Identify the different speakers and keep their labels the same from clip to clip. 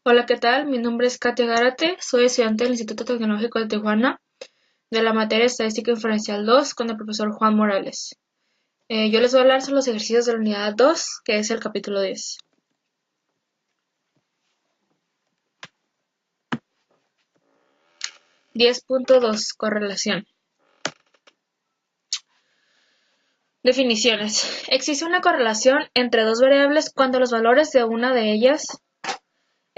Speaker 1: Hola, ¿qué tal? Mi nombre es Katia Gárate, soy estudiante del Instituto Tecnológico de Tijuana de la materia Estadística Inferencial 2 con el profesor Juan Morales. Yo les voy a hablar sobre los ejercicios de la unidad 2, que es el capítulo 10. (10.2) Correlación. Definiciones. Existe una correlación entre dos variables cuando los valores de una de ellas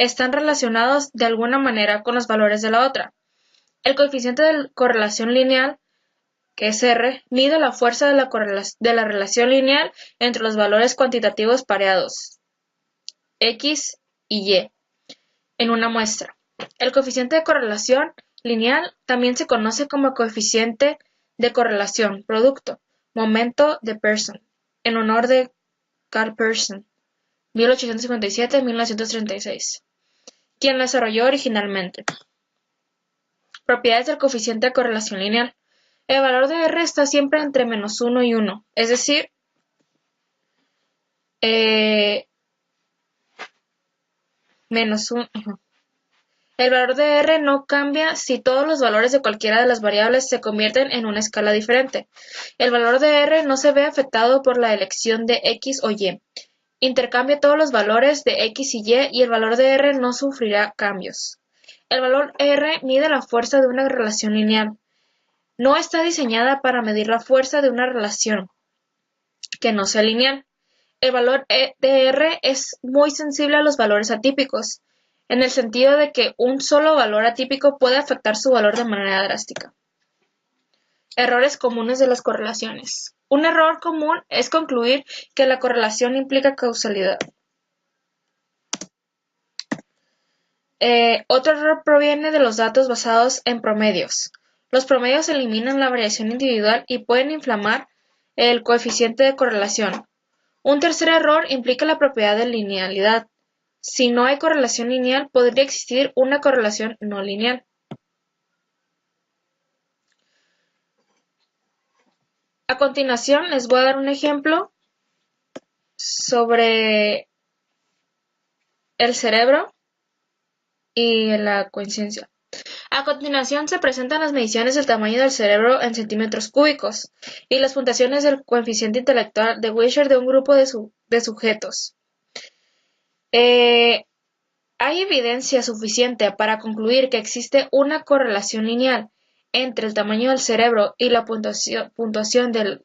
Speaker 1: están relacionados de alguna manera con los valores de la otra. El coeficiente de correlación lineal, que es R, mide la fuerza de la relación lineal entre los valores cuantitativos pareados, X y Y, en una muestra. El coeficiente de correlación lineal también se conoce como coeficiente de correlación producto, momento de Pearson, en honor de Carl Pearson, 1857-1936, quien lo desarrolló originalmente. Propiedades del coeficiente de correlación lineal. El valor de R está siempre entre -1 y 1, es decir, menos 1. El valor de R no cambia si todos los valores de cualquiera de las variables se convierten en una escala diferente. El valor de R no se ve afectado por la elección de X o Y. Intercambia todos los valores de X y Y el valor de R no sufrirá cambios. El valor R mide la fuerza de una relación lineal. No está diseñada para medir la fuerza de una relación que no sea lineal. El valor de R es muy sensible a los valores atípicos, en el sentido de que un solo valor atípico puede afectar su valor de manera drástica. Errores comunes de las correlaciones. Un error común es concluir que la correlación implica causalidad. Otro error proviene de los datos basados en promedios. Los promedios eliminan la variación individual y pueden inflamar el coeficiente de correlación. Un tercer error implica la propiedad de linealidad. Si no hay correlación lineal, podría existir una correlación no lineal. A continuación, les voy a dar un ejemplo sobre el cerebro y la conciencia. A continuación se presentan las mediciones del tamaño del cerebro en centímetros cúbicos y las puntuaciones del coeficiente intelectual de Wechsler de un grupo de sujetos. Hay evidencia suficiente para concluir que existe una correlación lineal entre el tamaño del cerebro y la puntuación del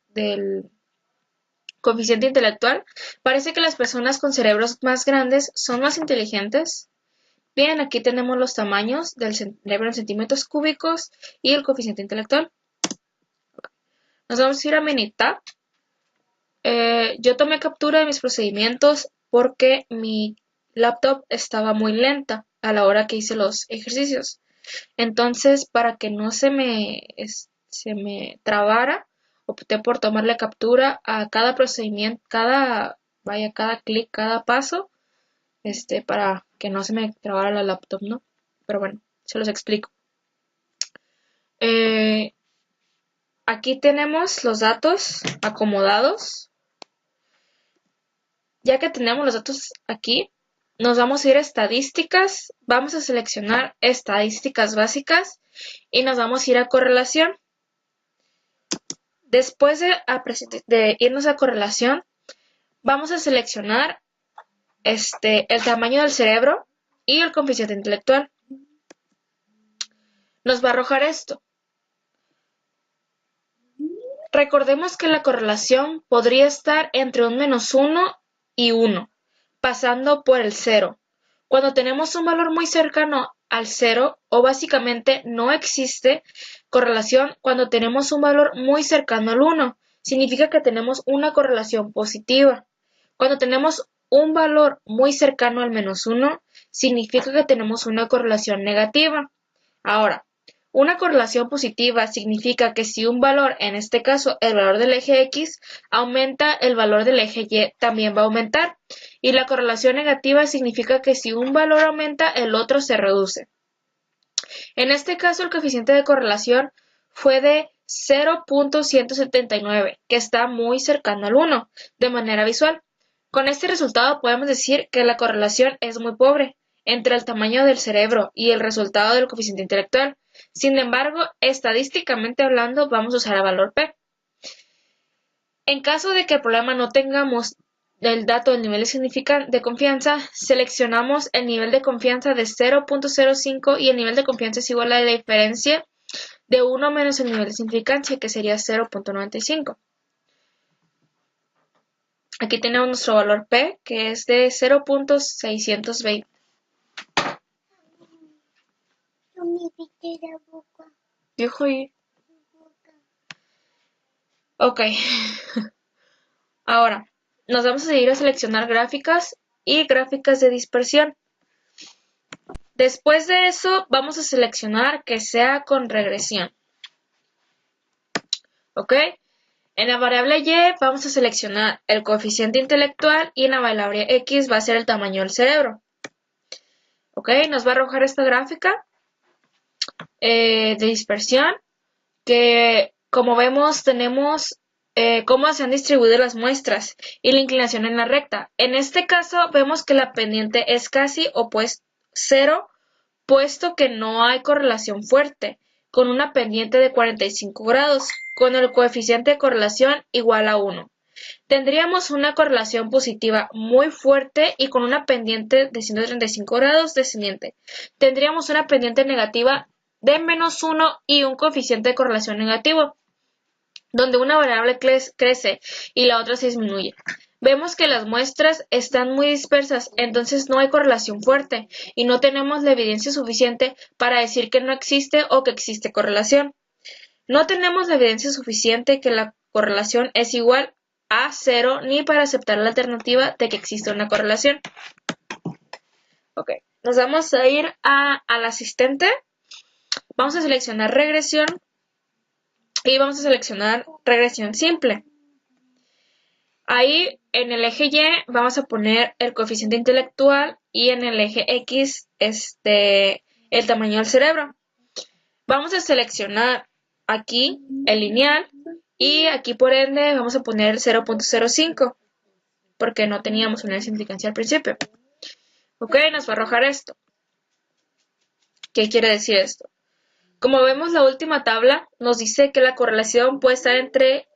Speaker 1: coeficiente intelectual. Parece que las personas con cerebros más grandes son más inteligentes. Bien, aquí tenemos los tamaños del cerebro en centímetros cúbicos y el coeficiente intelectual. Nos vamos a ir a Minitab. Yo tomé captura de mis procedimientos porque mi laptop estaba muy lenta a la hora que hice los ejercicios. Entonces, para que no se me trabara, opté por tomarle captura a cada procedimiento, cada clic, cada paso, para que no se me trabara la laptop, ¿no? Pero bueno, se los explico. Aquí tenemos los datos acomodados. Ya que tenemos los datos aquí, nos vamos a ir a estadísticas, vamos a seleccionar estadísticas básicas y nos vamos a ir a correlación. Después de irnos a correlación, vamos a seleccionar el tamaño del cerebro y el coeficiente intelectual. Nos va a arrojar esto. Recordemos que la correlación podría estar entre un -1 y 1, pasando por el 0. Cuando tenemos un valor muy cercano al 0, o básicamente no existe correlación cuando tenemos un valor muy cercano al 1, significa que tenemos una correlación positiva. Cuando tenemos un valor muy cercano al -1, significa que tenemos una correlación negativa. Ahora, una correlación positiva significa que si un valor, en este caso el valor del eje X, aumenta, el valor del eje Y también va a aumentar. Y la correlación negativa significa que si un valor aumenta, el otro se reduce. En este caso, el coeficiente de correlación fue de 0.179, que está muy cercano al 1, de manera visual. Con este resultado podemos decir que la correlación es muy pobre. entre el tamaño del cerebro y el resultado del coeficiente intelectual. Sin embargo, estadísticamente hablando, vamos a usar el valor P. En caso de que el problema no tengamos el dato del nivel de confianza, seleccionamos el nivel de confianza de 0.05 y el nivel de confianza es igual a la diferencia de 1 menos el nivel de significancia, que sería 0.95. Aquí tenemos nuestro valor P, que es de 0.620. Viejo y... Ok. Ahora, nos vamos a seguir a seleccionar gráficas y gráficas de dispersión. Después de eso, vamos a seleccionar que sea con regresión. ¿Ok? En la variable Y vamos a seleccionar el coeficiente intelectual y en la variable X va a ser el tamaño del cerebro. ¿Ok? Nos va a arrojar esta gráfica de dispersión que, como vemos, tenemos cómo se han distribuido las muestras y la inclinación en la recta. En este caso, vemos que la pendiente es casi opuesta 0, puesto que no hay correlación fuerte, con una pendiente de 45 grados, con el coeficiente de correlación igual a 1. Tendríamos una correlación positiva muy fuerte y con una pendiente de 135 grados descendiente. Tendríamos una pendiente negativa de menos 1 y un coeficiente de correlación negativo, donde una variable crece y la otra se disminuye. Vemos que las muestras están muy dispersas, entonces no hay correlación fuerte y no tenemos la evidencia suficiente para decir que no existe o que existe correlación. No tenemos la evidencia suficiente que la correlación es igual a 0 ni para aceptar la alternativa de que existe una correlación. Ok, nos vamos a ir al asistente. Vamos a seleccionar regresión y vamos a seleccionar regresión simple. Ahí en el eje Y vamos a poner el coeficiente intelectual y en el eje X el tamaño del cerebro. Vamos a seleccionar aquí el lineal y aquí por ende vamos a poner 0.05 porque no teníamos una significancia al principio. Ok, nos va a arrojar esto. ¿Qué quiere decir esto? Como vemos, la última tabla nos dice que la correlación puede estar entre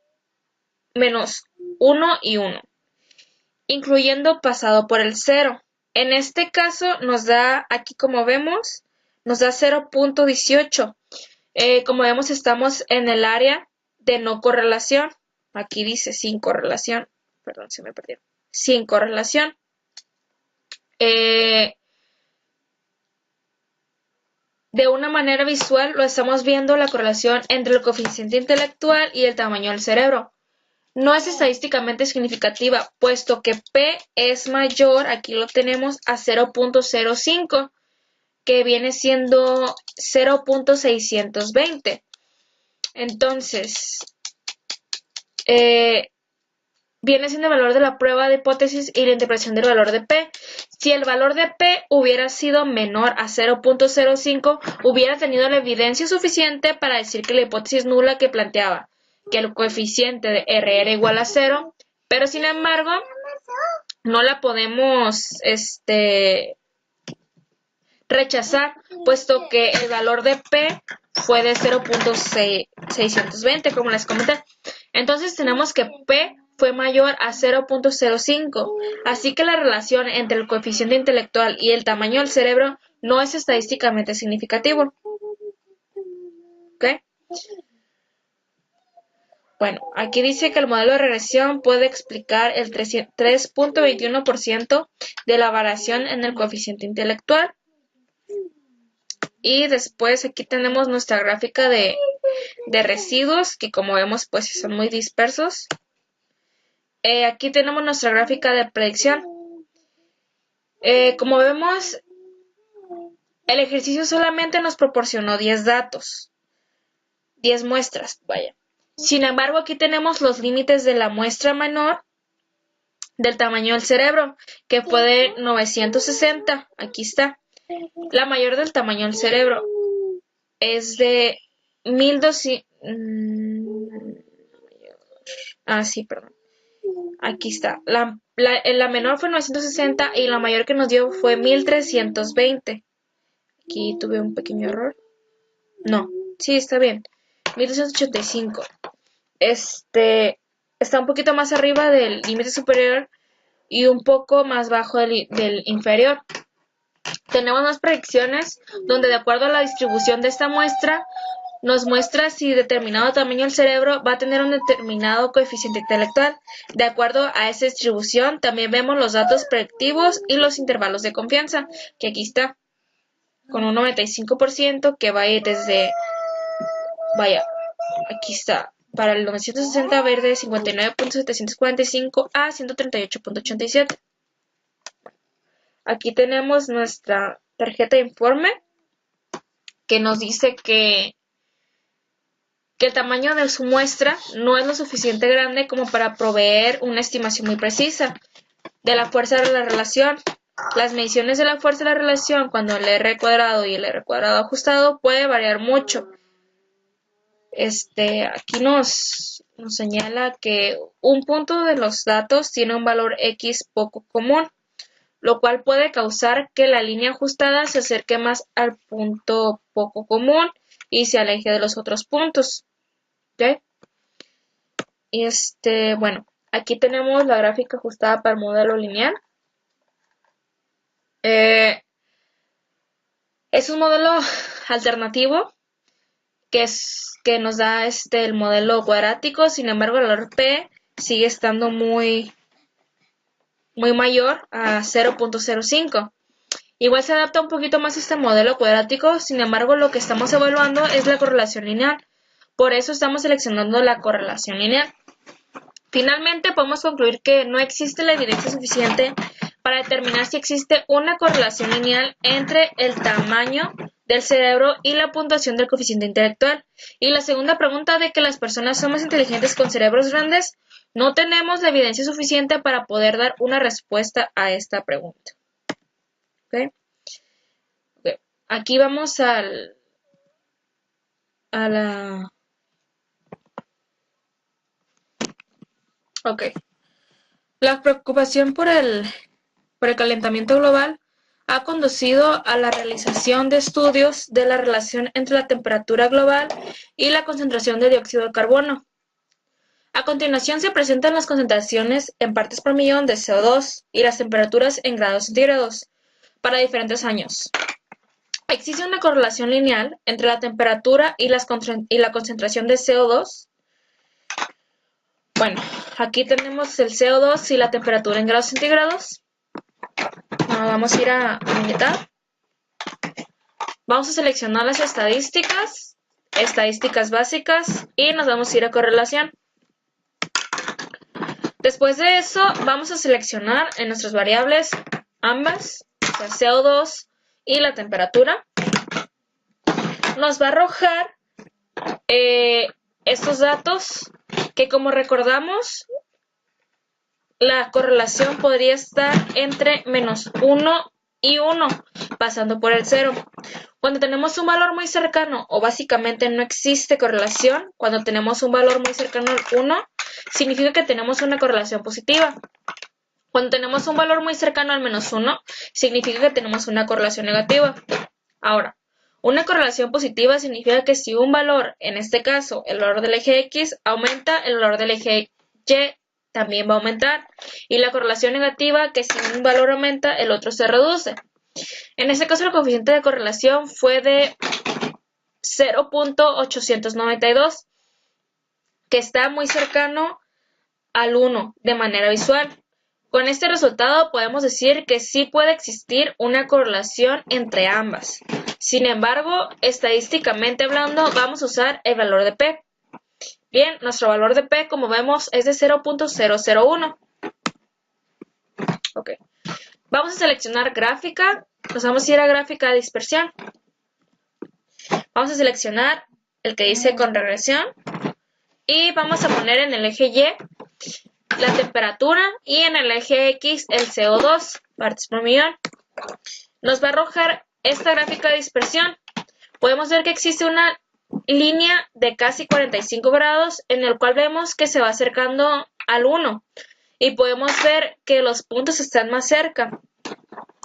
Speaker 1: menos 1 y 1, incluyendo pasado por el 0. En este caso nos da, aquí como vemos, nos da 0.18. Como vemos, estamos en el área de no correlación. Aquí dice sin correlación. Perdón, se me perdió. Sin correlación. De una manera visual lo estamos viendo la correlación entre el coeficiente intelectual y el tamaño del cerebro. No es estadísticamente significativa, puesto que P es mayor, aquí lo tenemos, a 0.05, que viene siendo 0.620. Entonces, viene siendo el valor de la prueba de hipótesis y la interpretación del valor de P. Si el valor de P hubiera sido menor a 0.05, hubiera tenido la evidencia suficiente para decir que la hipótesis nula que planteaba que el coeficiente de R era igual a 0, pero sin embargo, no la podemos rechazar, puesto que el valor de P fue de 0.620, como les comenté. Entonces tenemos que P fue mayor a 0.05, así que la relación entre el coeficiente intelectual y el tamaño del cerebro no es estadísticamente significativo. ¿Ok? Bueno, aquí dice que el modelo de regresión puede explicar el 3.21% de la variación en el coeficiente intelectual. Y después aquí tenemos nuestra gráfica de residuos, que como vemos pues son muy dispersos. Aquí tenemos nuestra gráfica de predicción. Como vemos, el ejercicio solamente nos proporcionó 10 datos, 10 muestras, vaya. Sin embargo, aquí tenemos los límites de la muestra menor del tamaño del cerebro, que fue de 960, aquí está. La mayor del tamaño del cerebro es de 1200. Sí, perdón. Aquí está. La menor fue 960 y la mayor que nos dio fue 1320. Aquí tuve un pequeño error. No, sí, está bien. 1285. Está un poquito más arriba del límite superior y un poco más bajo del inferior. Tenemos más predicciones donde, de acuerdo a la distribución de esta muestra, nos muestra si determinado tamaño del cerebro va a tener un determinado coeficiente intelectual. De acuerdo a esa distribución, también vemos los datos predictivos y los intervalos de confianza, que aquí está, con un 95% que va a ir desde, aquí está, para el 960 va a ir de 59.745 a 138.87. Aquí tenemos nuestra tarjeta de informe que nos dice que el tamaño de su muestra no es lo suficiente grande como para proveer una estimación muy precisa de la fuerza de la relación. Las mediciones de la fuerza de la relación cuando el R cuadrado y el R cuadrado ajustado puede variar mucho. Aquí nos señala que un punto de los datos tiene un valor X poco común, lo cual puede causar que la línea ajustada se acerque más al punto poco común y se aleje de los otros puntos. ¿Okay? Y bueno, aquí tenemos la gráfica ajustada para el modelo lineal. Es un modelo alternativo que nos da el modelo cuadrático. Sin embargo, el valor P sigue estando muy mayor a 0.05. Igual se adapta un poquito más a este modelo cuadrático. Sin embargo, lo que estamos evaluando es la correlación lineal. Por eso estamos seleccionando la correlación lineal. Finalmente, podemos concluir que no existe la evidencia suficiente para determinar si existe una correlación lineal entre el tamaño del cerebro y la puntuación del coeficiente intelectual. Y la segunda pregunta de que las personas son más inteligentes con cerebros grandes, no tenemos la evidencia suficiente para poder dar una respuesta a esta pregunta. ¿Okay? Aquí vamos a la... Ok. La preocupación por el calentamiento global ha conducido a la realización de estudios de la relación entre la temperatura global y la concentración de dióxido de carbono. A continuación se presentan las concentraciones en partes por millón de CO2 y las temperaturas en grados centígrados para diferentes años. ¿Existe una correlación lineal entre la temperatura y la concentración de CO2? Bueno, aquí tenemos el CO2 y la temperatura en grados centígrados. Vamos a ir a editar. Vamos a seleccionar las estadísticas básicas y nos vamos a ir a correlación. Después de eso, vamos a seleccionar en nuestras variables ambas, o sea, CO2 y la temperatura. Nos va a arrojar estos datos que, como recordamos, la correlación podría estar entre -1 y 1, pasando por el 0. Cuando tenemos un valor muy cercano, o básicamente no existe correlación, cuando tenemos un valor muy cercano al 1, significa que tenemos una correlación positiva. Cuando tenemos un valor muy cercano al -1, significa que tenemos una correlación negativa. Ahora, una correlación positiva significa que si un valor, en este caso el valor del eje X, aumenta, el valor del eje Y también va a aumentar. Y la correlación negativa, que si un valor aumenta, el otro se reduce. En este caso el coeficiente de correlación fue de 0.892, que está muy cercano al 1 de manera visual. Con este resultado podemos decir que sí puede existir una correlación entre ambas. Sin embargo, estadísticamente hablando, vamos a usar el valor de P. Bien, nuestro valor de P, como vemos, es de 0.001. Ok. Vamos a seleccionar gráfica. Nos vamos a ir a gráfica de dispersión. Vamos a seleccionar el que dice con regresión. Y vamos a poner en el eje Y la temperatura y en el eje X el CO2, partes por millón. Nos va a arrojar esta gráfica de dispersión. Podemos ver que existe una línea de casi 45 grados en el cual vemos que se va acercando al 1. y podemos ver que los puntos están más cerca.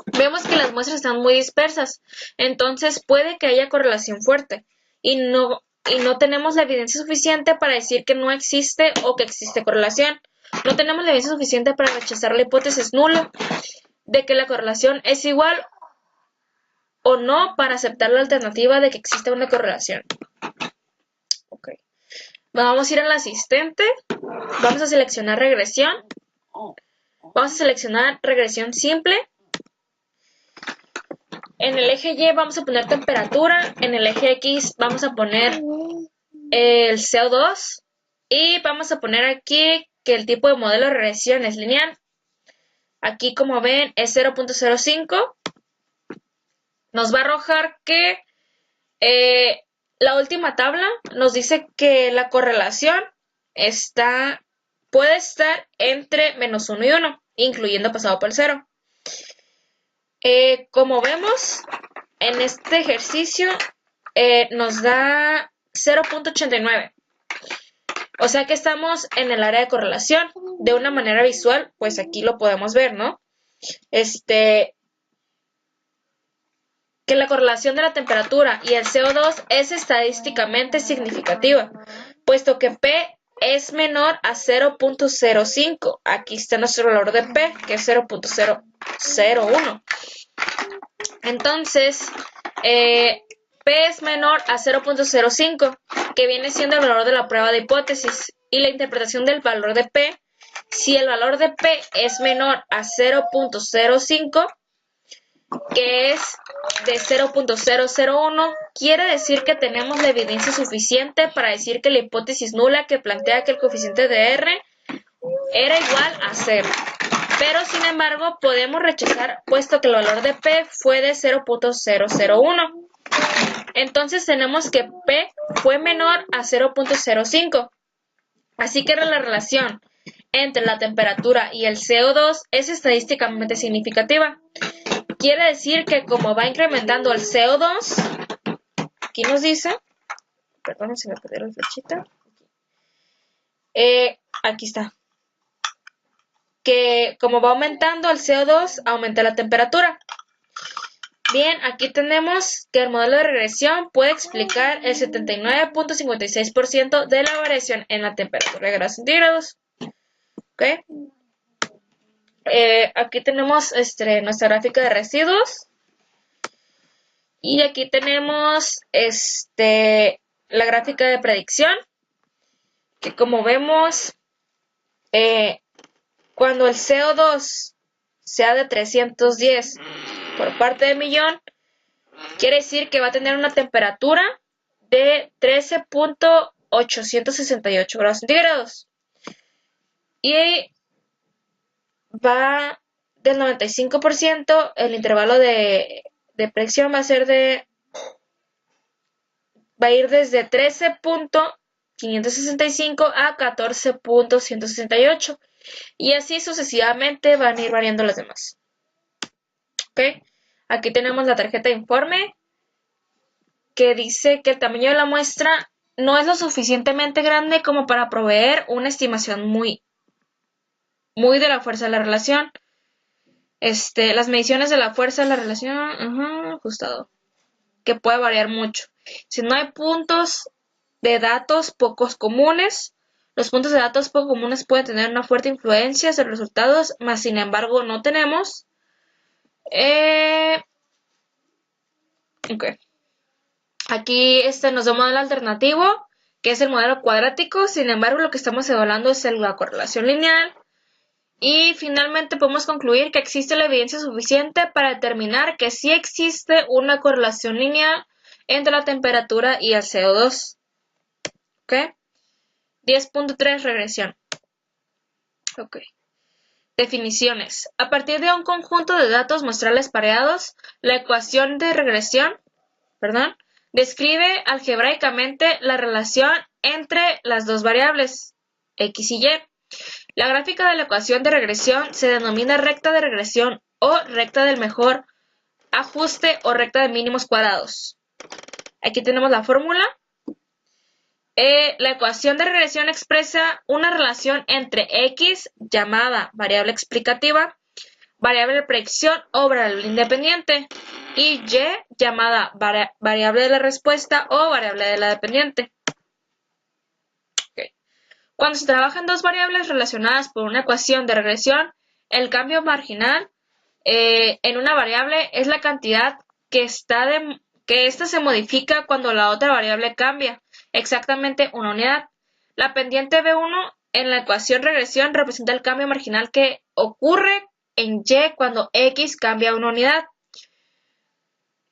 Speaker 1: Vemos que las muestras están muy dispersas, entonces puede que haya correlación fuerte y no tenemos la evidencia suficiente para decir que no existe o que existe correlación. No tenemos la evidencia suficiente para rechazar la hipótesis nula de que la correlación es igual o no para aceptar la alternativa de que existe una correlación. Okay. Vamos a ir al asistente, vamos a seleccionar regresión, vamos a seleccionar regresión simple. En el eje Y vamos a poner temperatura, en el eje X vamos a poner el CO2 y vamos a poner aquí que el tipo de modelo de regresión es lineal. Aquí, como ven, es 0.05. Nos va a arrojar que la última tabla nos dice que la correlación puede estar entre -1 y 1, incluyendo pasado por el 0. Como vemos, en este ejercicio nos da 0.89. O sea que estamos en el área de correlación. De una manera visual, pues aquí lo podemos ver, ¿no? Que la correlación de la temperatura y el CO2 es estadísticamente significativa, puesto que P es menor a 0.05. Aquí está nuestro valor de P, que es 0.001. Entonces, P es menor a 0.05, que viene siendo el valor de la prueba de hipótesis, y la interpretación del valor de P, si el valor de P es menor a 0.05, que es de 0.001, quiere decir que tenemos la evidencia suficiente para decir que la hipótesis nula que plantea que el coeficiente de R era igual a 0. Pero, sin embargo, podemos rechazar puesto que el valor de P fue de 0.001. Entonces tenemos que P fue menor a 0.05. Así que la relación entre la temperatura y el CO2 es estadísticamente significativa. Quiere decir que como va incrementando el CO2, aquí nos dice, perdón, se me perdió la flechita, aquí está, que como va aumentando el CO2, aumenta la temperatura. Bien, aquí tenemos que el modelo de regresión puede explicar el 79.56% de la variación en la temperatura de grados centígrados. ¿Okay? Aquí tenemos nuestra gráfica de residuos. Y aquí tenemos la gráfica de predicción, que como vemos, cuando el CO2 sea de 310 por parte de millón, quiere decir que va a tener una temperatura de 13.868 grados centígrados. Y va del 95%, el intervalo de predicción va a ir desde 13.565 a 14.168. Y así sucesivamente van a ir variando las demás. ¿Okay? Aquí tenemos la tarjeta de informe que dice que el tamaño de la muestra no es lo suficientemente grande como para proveer una estimación muy de la fuerza de la relación. Las mediciones de la fuerza de la relación, ajustado, que puede variar mucho. Si no hay puntos de datos pocos comunes, los puntos de datos poco comunes pueden tener una fuerte influencia sobre los resultados, mas sin embargo no tenemos. Okay. Aquí nos da un modelo alternativo, que es el modelo cuadrático. Sin embargo, lo que estamos evaluando es la correlación lineal. Y finalmente podemos concluir que existe la evidencia suficiente para determinar que sí existe una correlación lineal entre la temperatura y el CO2. ¿Okay? 10.3 regresión. Okay. Definiciones. A partir de un conjunto de datos muestrales pareados, la ecuación de regresión, describe algebraicamente la relación entre las dos variables, x y y. La gráfica de la ecuación de regresión se denomina recta de regresión o recta del mejor ajuste o recta de mínimos cuadrados. Aquí tenemos la fórmula. La ecuación de regresión expresa una relación entre X, llamada variable explicativa, variable de predicción o variable independiente, y Y, llamada variable de la respuesta o variable de la dependiente. Okay. Cuando se trabajan dos variables relacionadas por una ecuación de regresión, el cambio marginal en una variable es la cantidad que ésta se modifica cuando la otra variable cambia, exactamente una unidad. La pendiente B1 en la ecuación regresión representa el cambio marginal que ocurre en Y cuando X cambia una unidad.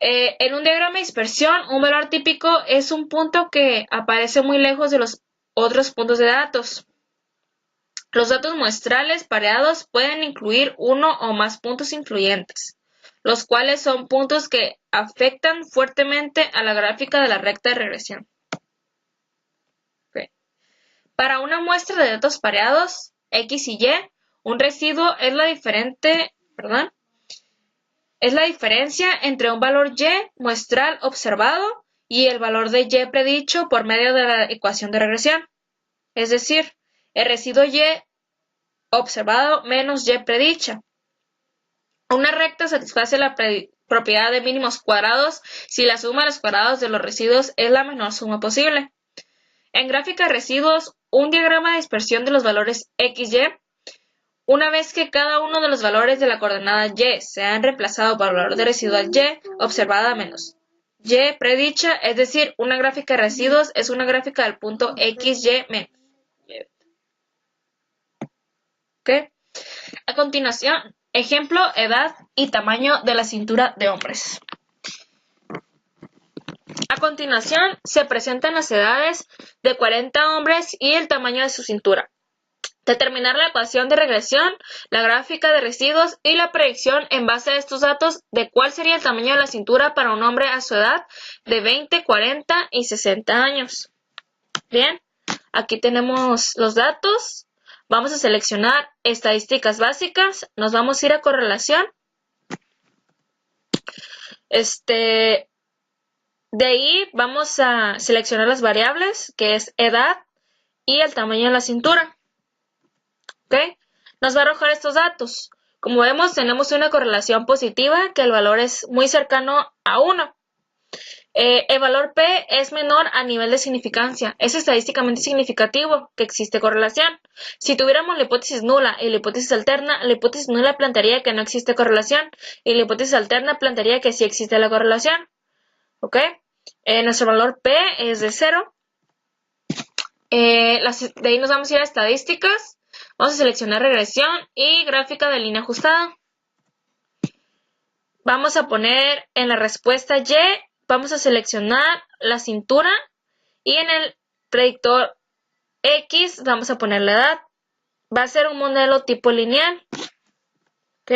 Speaker 1: En un diagrama de dispersión, un valor típico es un punto que aparece muy lejos de los otros puntos de datos. Los datos muestrales pareados pueden incluir uno o más puntos influyentes, los cuales son puntos que afectan fuertemente a la gráfica de la recta de regresión. Okay. Para una muestra de datos pareados, X y Y, un residuo es la diferencia entre un valor Y muestral observado y el valor de Y predicho por medio de la ecuación de regresión. Es decir, el residuo Y observado menos Y predicha. Una recta satisface la propiedad de mínimos cuadrados si la suma de los cuadrados de los residuos es la menor suma posible. En gráfica de residuos, un diagrama de dispersión de los valores X, Y, una vez que cada uno de los valores de la coordenada Y se han reemplazado por el valor de residual Y observada menos Y predicha, es decir, una gráfica de residuos es una gráfica del punto X, Y menos. ¿Okay? A continuación, ejemplo, edad y tamaño de la cintura de hombres. A continuación, se presentan las edades de 40 hombres y el tamaño de su cintura. Determinar la ecuación de regresión, la gráfica de residuos y la predicción en base a estos datos de cuál sería el tamaño de la cintura para un hombre a su edad de 20, 40 y 60 años. Bien, aquí tenemos los datos. Vamos a seleccionar estadísticas básicas. Nos vamos a ir a correlación. De ahí vamos a seleccionar las variables, que es edad y el tamaño de la cintura. ¿Okay? Nos va a arrojar estos datos. Como vemos, tenemos una correlación positiva, que el valor es muy cercano a 1. El valor P es menor a nivel de significancia. Es estadísticamente significativo que existe correlación. Si tuviéramos la hipótesis nula y la hipótesis alterna, la hipótesis nula plantearía que no existe correlación y la hipótesis alterna plantearía que sí existe la correlación. ¿Ok? Nuestro valor P es de 0. De ahí nos vamos a ir a estadísticas. Vamos a seleccionar regresión y gráfica de línea ajustada. Vamos a poner en la respuesta Y, vamos a seleccionar la cintura y en el predictor X vamos a poner la edad. Va a ser un modelo tipo lineal. ¿Ok?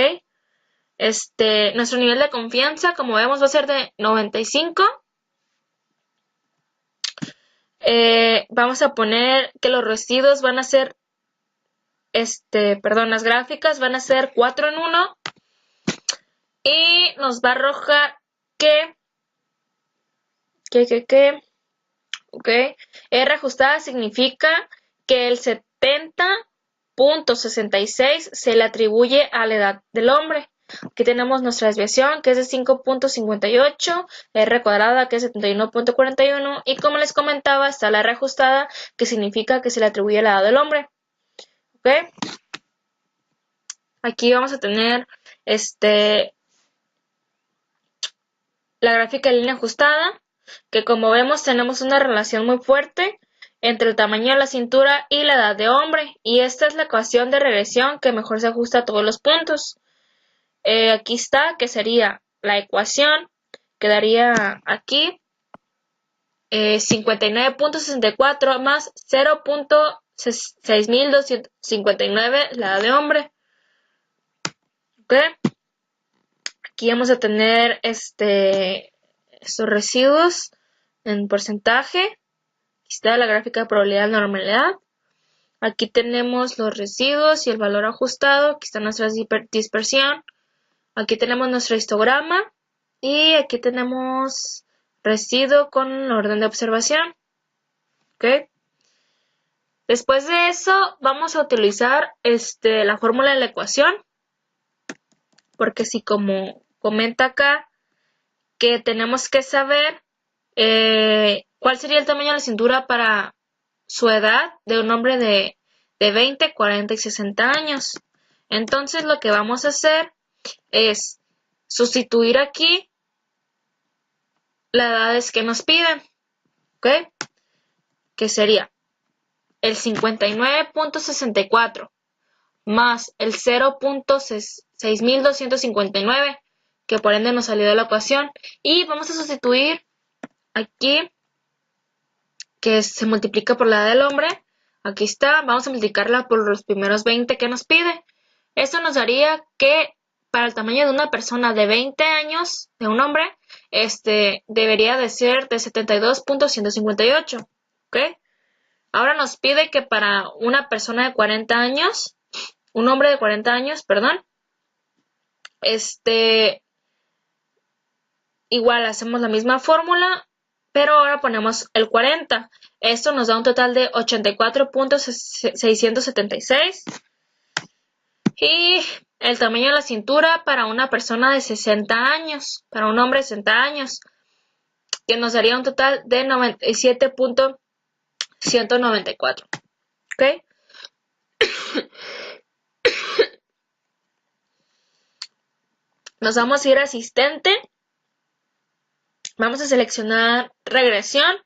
Speaker 1: Nuestro nivel de confianza, como vemos, va a ser de 95. Vamos a poner que los residuos van a ser, las gráficas van a ser 4 en 1. Y nos va a arrojar ok, R ajustada significa que el 70.66 se le atribuye a la edad del hombre. Aquí tenemos nuestra desviación, que es de 5.58, R cuadrada, que es 71.41, y como les comentaba, está la R ajustada, que significa que se le atribuye a la edad del hombre. ¿Ok? Aquí vamos a tener la gráfica de línea ajustada, que como vemos tenemos una relación muy fuerte entre el tamaño de la cintura y la edad de hombre, y esta es la ecuación de regresión que mejor se ajusta a todos los puntos. Aquí está, que sería la ecuación, quedaría aquí 59.64 más 0.6259 la edad de hombre. ¿Ok? Aquí vamos a tener estos residuos en porcentaje. Aquí está la gráfica de probabilidad de normalidad. Aquí tenemos los residuos y el valor ajustado. Aquí está nuestra dispersión. Aquí tenemos nuestro histograma. Y aquí tenemos residuo con orden de observación. ¿Ok? ¿ok? Después de eso vamos a utilizar la fórmula de la ecuación, porque si como comenta acá que tenemos que saber cuál sería el tamaño de la cintura para su edad de un hombre de 20, 40 y 60 años. Entonces lo que vamos a hacer es sustituir aquí las edades que nos piden, ¿ok? Que sería el 59.64 más el 0.6259, que por ende nos salió de la ecuación, y vamos a sustituir aquí, que se multiplica por la edad del hombre. Aquí está, vamos a multiplicarla por los primeros 20 que nos pide. Esto nos daría que para el tamaño de una persona de 20 años, de un hombre, debería de ser de 72.158, ¿ok? Ahora nos pide que para una persona de 40 años, un hombre de 40 años, perdón, igual hacemos la misma fórmula, pero ahora ponemos el 40. Esto nos da un total de 84.676. Y el tamaño de la cintura para una persona de 60 años, para un hombre de 60 años, que nos daría un total de 97.194. ¿Ok? Nos vamos a ir a asistente. Vamos a seleccionar regresión.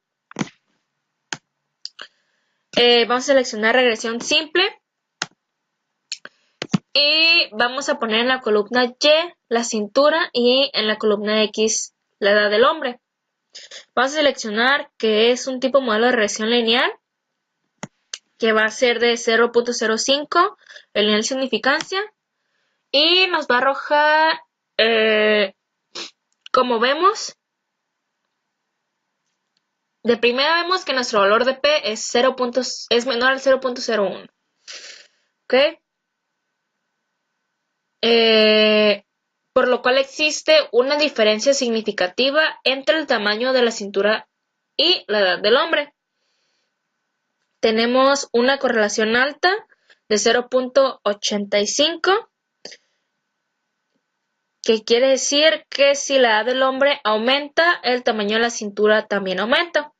Speaker 1: Vamos a seleccionar regresión simple. Y vamos a poner en la columna Y la cintura y en la columna X la edad del hombre. Vamos a seleccionar que es un tipo modelo de regresión lineal, que va a ser de 0.05 el nivel de significancia, y nos va a arrojar, como vemos, de primera vemos que nuestro valor de P es menor al 0.01. ¿Ok? Por lo cual existe una diferencia significativa entre el tamaño de la cintura y la edad del hombre. Tenemos una correlación alta de 0.85, que quiere decir que si la edad del hombre aumenta, el tamaño de la cintura también aumenta.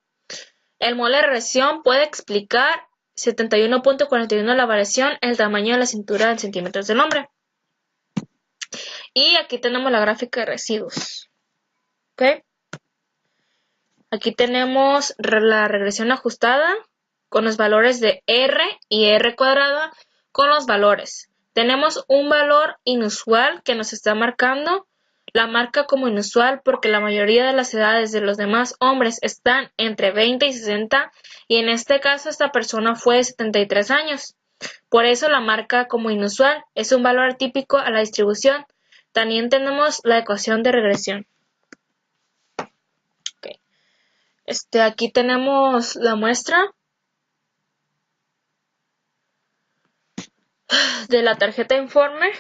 Speaker 1: El modelo de regresión puede explicar 71.41 la variación en el tamaño de la cintura en centímetros del hombre. Y aquí tenemos la gráfica de residuos. ¿Ok? Aquí tenemos la regresión ajustada con los valores de R y R cuadrada con los valores. Tenemos un valor inusual que nos está marcando. La marca como inusual porque la mayoría de las edades de los demás hombres están entre 20 y 60, y en este caso esta persona fue de 73 años. Por eso la marca como inusual es un valor típico a la distribución. También tenemos la ecuación de regresión. Okay. Aquí tenemos la muestra de la tarjeta de informe.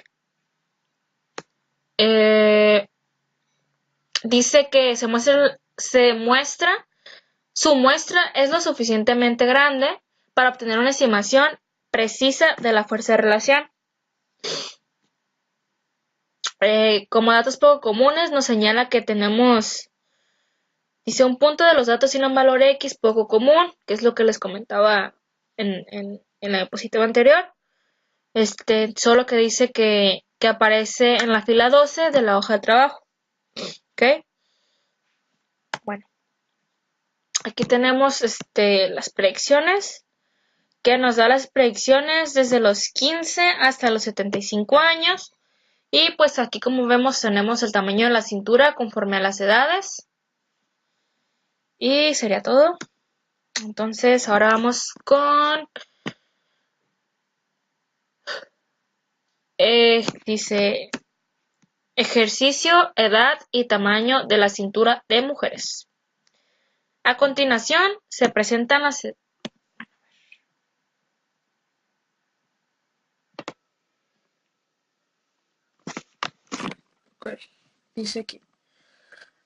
Speaker 1: Dice que su muestra es lo suficientemente grande para obtener una estimación precisa de la fuerza de relación. Como datos poco comunes, nos señala que tenemos, dice, un punto de los datos tiene un valor X poco común, que es lo que les comentaba en la diapositiva anterior. Solo que dice que aparece en la fila 12 de la hoja de trabajo. ¿Ok? Bueno, aquí tenemos las predicciones, que nos da las predicciones desde los 15 hasta los 75 años. Y pues aquí, como vemos, tenemos el tamaño de la cintura conforme a las edades. Y sería todo. Entonces ahora vamos con... dice... ejercicio, edad y tamaño de la cintura de mujeres. A continuación se presentan las... Dice aquí.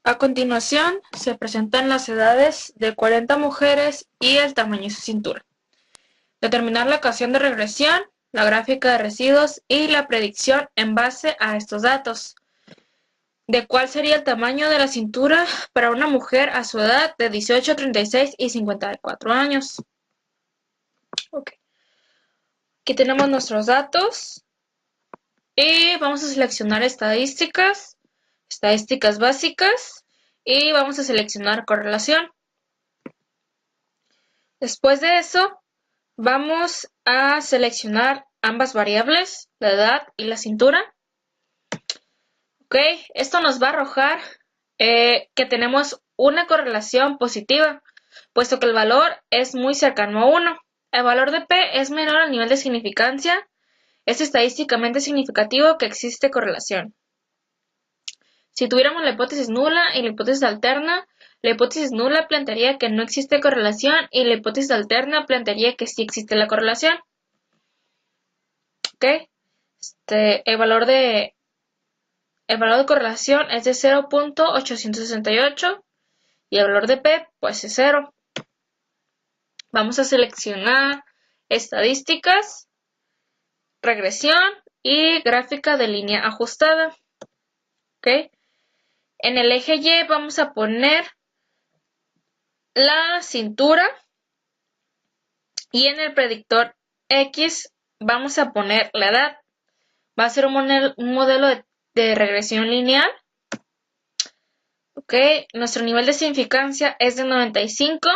Speaker 1: A continuación, se presentan las edades de 40 mujeres y el tamaño de su cintura. Determinar la ecuación de regresión, la gráfica de residuos y la predicción en base a estos datos. De cuál sería el tamaño de la cintura para una mujer a su edad de 18, 36 y 54 años. Okay. Aquí tenemos nuestros datos y vamos a seleccionar estadísticas básicas y vamos a seleccionar correlación. Después de eso, vamos a seleccionar ambas variables, la edad y la cintura. Ok, esto nos va a arrojar que tenemos una correlación positiva, puesto que el valor es muy cercano a 1. El valor de P es menor al nivel de significancia. Es estadísticamente significativo que existe correlación. Si tuviéramos la hipótesis nula y la hipótesis alterna, la hipótesis nula plantearía que no existe correlación y la hipótesis alterna plantearía que sí existe la correlación. ¿Ok? El valor de correlación es de 0.868 y el valor de P pues es 0. Vamos a seleccionar estadísticas, regresión y gráfica de línea ajustada. ¿Ok? En el eje Y vamos a poner la cintura y en el predictor X vamos a poner la edad. Va a ser un modelo de regresión lineal. Ok, nuestro nivel de significancia es de 95.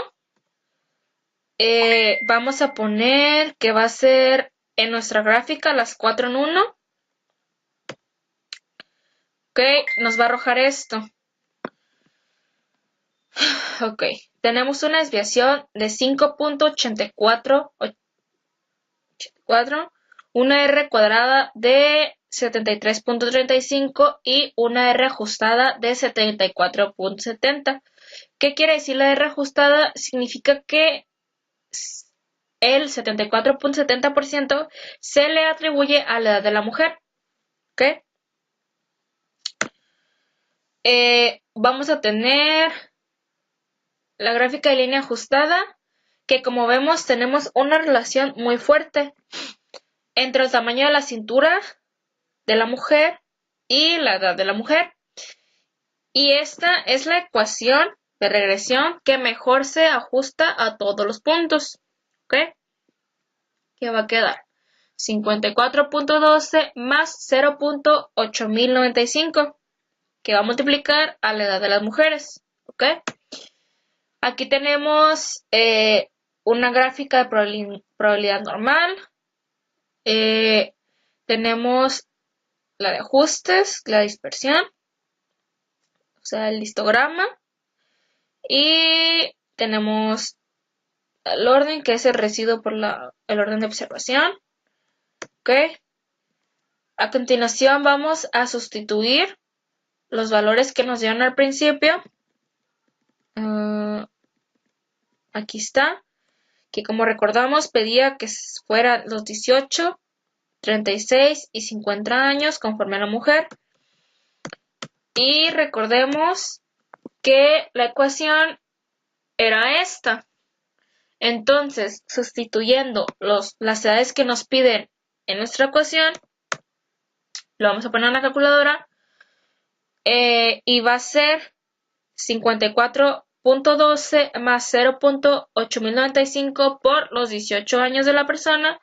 Speaker 1: Vamos a poner que va a ser en nuestra gráfica las 4 en 1. Ok, nos va a arrojar esto. Ok, tenemos una desviación de 5.84, una R cuadrada de 73.35 y una R ajustada de 74.70. ¿Qué quiere decir la R ajustada? Significa que el 74.70% se le atribuye a la edad de la mujer. ¿Ok? Vamos a tener la gráfica de línea ajustada, que como vemos tenemos una relación muy fuerte entre el tamaño de la cintura de la mujer y la edad de la mujer. Y esta es la ecuación de regresión que mejor se ajusta a todos los puntos. ¿Ok? Que va a quedar 54.12 más 0.8095, que va a multiplicar a la edad de las mujeres. ¿Ok? Aquí tenemos una gráfica de probabilidad normal. Tenemos la de ajustes, la dispersión, o sea, el histograma. Y tenemos el orden, que es el residuo por el orden de observación. ¿Ok? A continuación vamos a sustituir los valores que nos dieron al principio. Aquí está. Que como recordamos pedía que fueran los 18, 36 y 50 años conforme a la mujer. Y recordemos que la ecuación era esta. Entonces, sustituyendo las edades que nos piden en nuestra ecuación, lo vamos a poner en la calculadora y va a ser 54.12 más 0.8095 por los 18 años de la persona,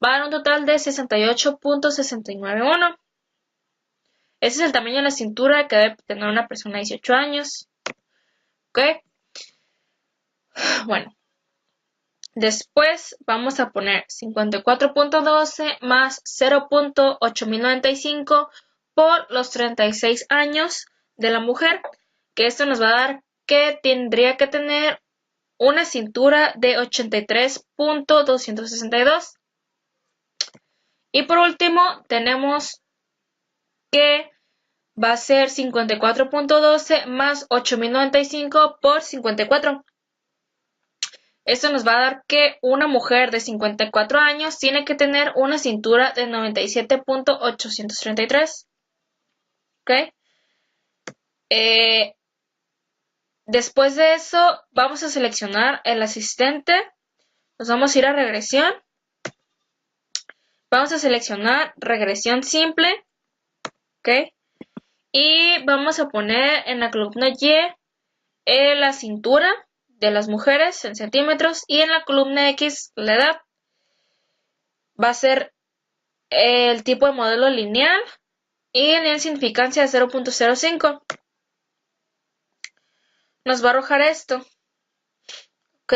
Speaker 1: va a dar un total de 68.691. Ese es el tamaño de la cintura que debe tener una persona de 18 años. ¿Ok? Bueno. Después vamos a poner 54.12 más 0.8095 por los 36 años de la mujer, que esto nos va a dar que tendría que tener una cintura de 83.262. Y por último tenemos que va a ser 54.12 más 8095 por 54. Esto nos va a dar que una mujer de 54 años tiene que tener una cintura de 97.833. ¿Ok? Después de eso, vamos a seleccionar el asistente. Nos vamos a ir a regresión. Vamos a seleccionar regresión simple. ¿Ok? Y vamos a poner en la columna Y la cintura de las mujeres en centímetros. Y en la columna X la edad. Va a ser el tipo de modelo lineal. Y en la insignificancia de 0.05. Nos va a arrojar esto. ¿Ok?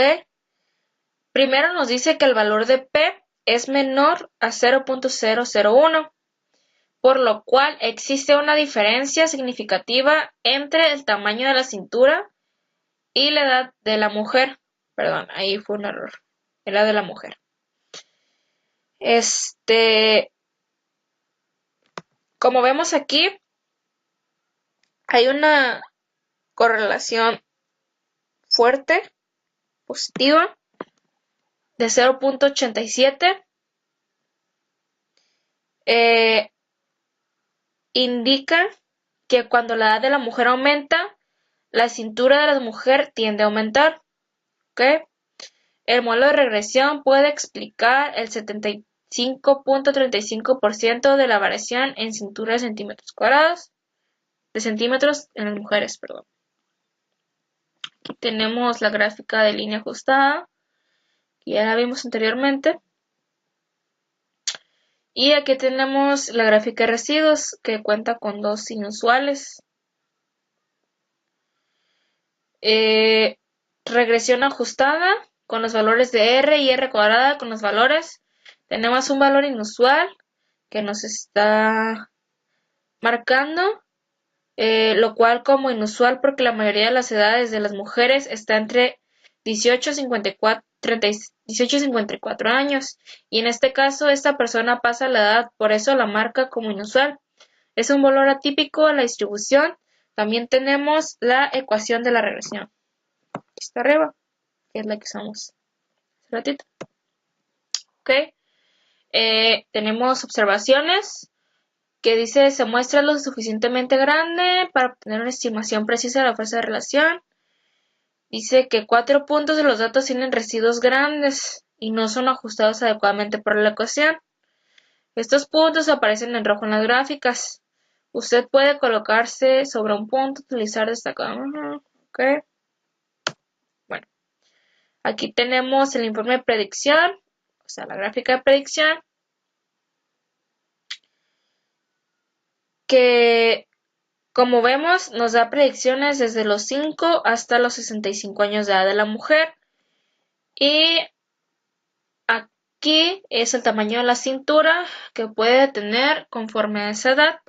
Speaker 1: Primero nos dice que el valor de P es menor a 0.001, por lo cual existe una diferencia significativa entre el tamaño de la cintura y la edad de la mujer. Perdón, ahí fue un error. La edad de la mujer. Como vemos aquí, hay una correlación fuerte, positiva, de 0.87. Indica que cuando la edad de la mujer aumenta, la cintura de la mujer tiende a aumentar. ¿Okay? El modelo de regresión puede explicar el 75.35% de la variación en cintura de centímetros cuadrados, de centímetros en las mujeres, perdón. Aquí tenemos la gráfica de línea ajustada, que ya la vimos anteriormente. Y aquí tenemos la gráfica de residuos, que cuenta con dos inusuales. Regresión ajustada con los valores de R y R cuadrada con los valores. Tenemos un valor inusual que nos está marcando, lo cual como inusual porque la mayoría de las edades de las mujeres está entre 18 y 54 años, y en este caso esta persona pasa la edad, por eso la marca como inusual. Es un valor atípico en la distribución. También tenemos la ecuación de la regresión. Aquí está arriba, que es la que usamos hace ratito. Ok. Tenemos observaciones que dice se muestra lo suficientemente grande para obtener una estimación precisa de la fuerza de relación. Dice que 4 puntos de los datos tienen residuos grandes y no son ajustados adecuadamente por la ecuación. Estos puntos aparecen en rojo en las gráficas. Usted puede colocarse sobre un punto, utilizar destacado. Ok. Bueno, aquí tenemos el informe de predicción, o sea, la gráfica de predicción, que como vemos nos da predicciones desde los 5 hasta los 65 años de edad de la mujer. Y aquí es el tamaño de la cintura que puede tener conforme a esa edad.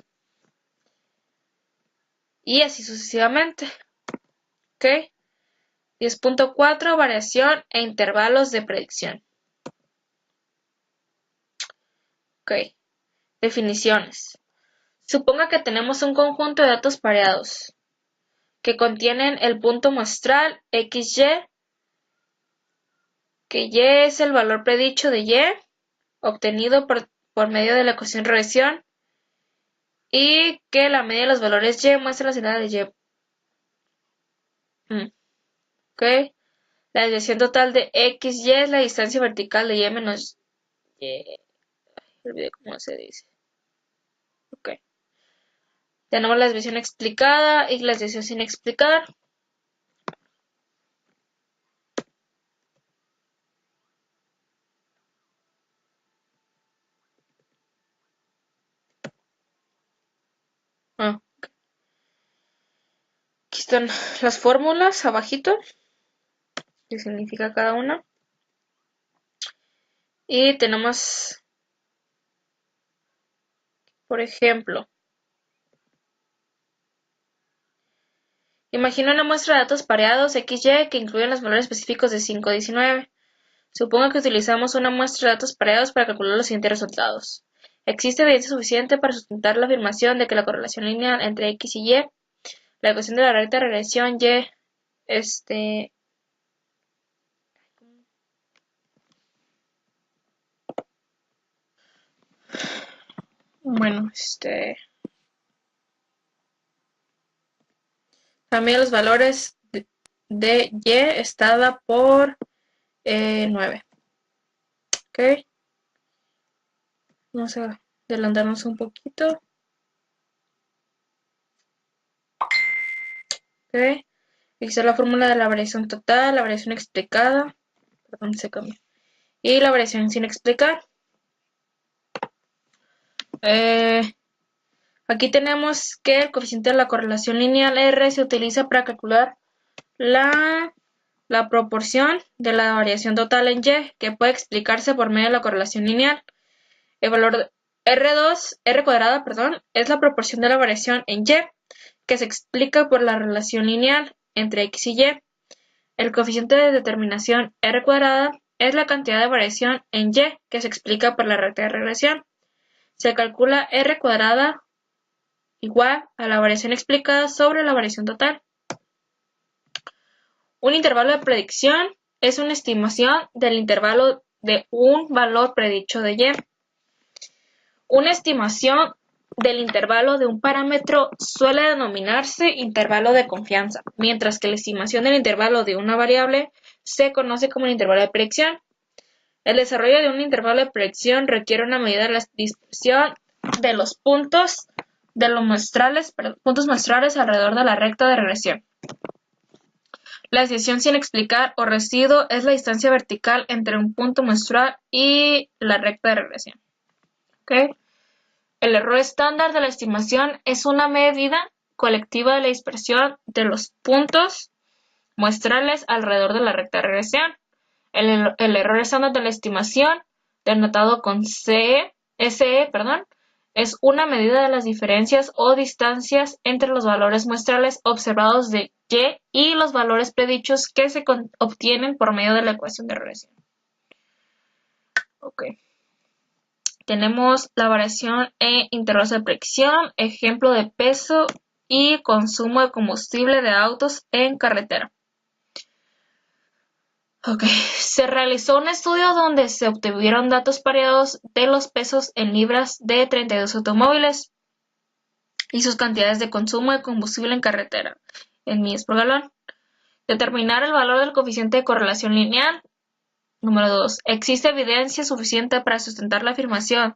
Speaker 1: Y así sucesivamente. ¿Ok? 10.4 variación e intervalos de predicción. Ok. Definiciones. Suponga que tenemos un conjunto de datos pareados que contienen el punto muestral XY, que Y es el valor predicho de Y, obtenido por medio de la ecuación de regresión, y que la media de los valores Y muestra la ciudad de Y. ¿Ok? La desviación total de XY es la distancia vertical de Y menos Y. Olvidé cómo se dice. Ok. Tenemos la desviación explicada y la desviación sin explicar. Aquí están las fórmulas abajito, qué significa cada una. Y tenemos, por ejemplo, imagina una muestra de datos pareados XY que incluyen los valores específicos de 5 a 19. Supongo que utilizamos una muestra de datos pareados para calcular los siguientes resultados. Existe evidencia suficiente para sustentar la afirmación de que la correlación lineal entre X y Y, la ecuación de la recta de regresión Y, bueno, también los valores de Y está dada por 9. Ok. Vamos a adelantarnos un poquito. Ok. Esta es la fórmula de la variación total, la variación explicada. Perdón, se cambió. Y la variación sin explicar. Aquí tenemos que el coeficiente de la correlación lineal R se utiliza para calcular la proporción de la variación total en Y, que puede explicarse por medio de la correlación lineal. El valor de R cuadrada, es la proporción de la variación en Y, que se explica por la relación lineal entre X y Y. El coeficiente de determinación R cuadrada es la cantidad de variación en Y, que se explica por la recta de regresión. Se calcula R cuadrada igual a la variación explicada sobre la variación total. Un intervalo de predicción es una estimación del intervalo de un valor predicho de Y. Una estimación del intervalo de un parámetro suele denominarse intervalo de confianza, mientras que la estimación del intervalo de una variable se conoce como el intervalo de predicción. El desarrollo de un intervalo de predicción requiere una medida de la dispersión de los puntos muestrales alrededor de la recta de regresión. La desviación sin explicar o residuo es la distancia vertical entre un punto muestral y la recta de regresión. ¿Okay? El error estándar de la estimación es una medida colectiva de la dispersión de los puntos muestrales alrededor de la recta de regresión. El error estándar de la estimación, denotado con SE, es una medida de las diferencias o distancias entre los valores muestrales observados de Y y los valores predichos que se obtienen por medio de la ecuación de regresión. Okay. Tenemos la variación en intervalos de predicción, ejemplo de peso y consumo de combustible de autos en carretera. Okay. Se realizó un estudio donde se obtuvieron datos pareados de los pesos en libras de 32 automóviles y sus cantidades de consumo de combustible en carretera, en millas por galón. Determinar el valor del coeficiente de correlación lineal. Número 2. ¿Existe evidencia suficiente para sustentar la afirmación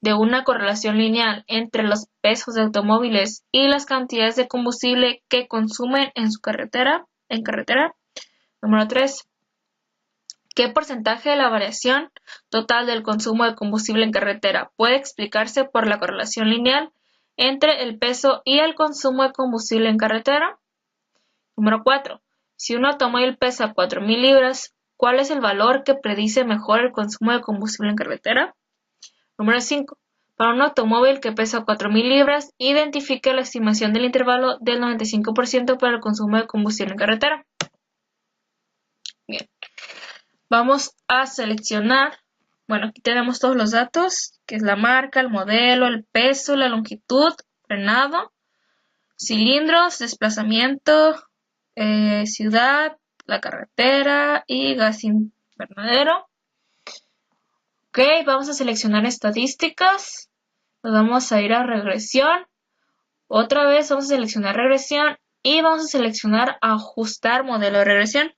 Speaker 1: de una correlación lineal entre los pesos de automóviles y las cantidades de combustible que consumen en carretera? Número 3. ¿Qué porcentaje de la variación total del consumo de combustible en carretera puede explicarse por la correlación lineal entre el peso y el consumo de combustible en carretera? Número 4. Si un automóvil pesa 4.000 libras, ¿cuál es el valor que predice mejor el consumo de combustible en carretera? Número 5. Para un automóvil que pesa 4.000 libras, identifique la estimación del intervalo del 95% para el consumo de combustible en carretera. Bien. Vamos a seleccionar, aquí tenemos todos los datos, que es la marca, el modelo, el peso, la longitud, frenado, cilindros, desplazamiento, ciudad, la carretera y gas invernadero. Ok, vamos a seleccionar estadísticas, nos vamos a ir a regresión, otra vez vamos a seleccionar regresión y vamos a seleccionar ajustar modelo de regresión.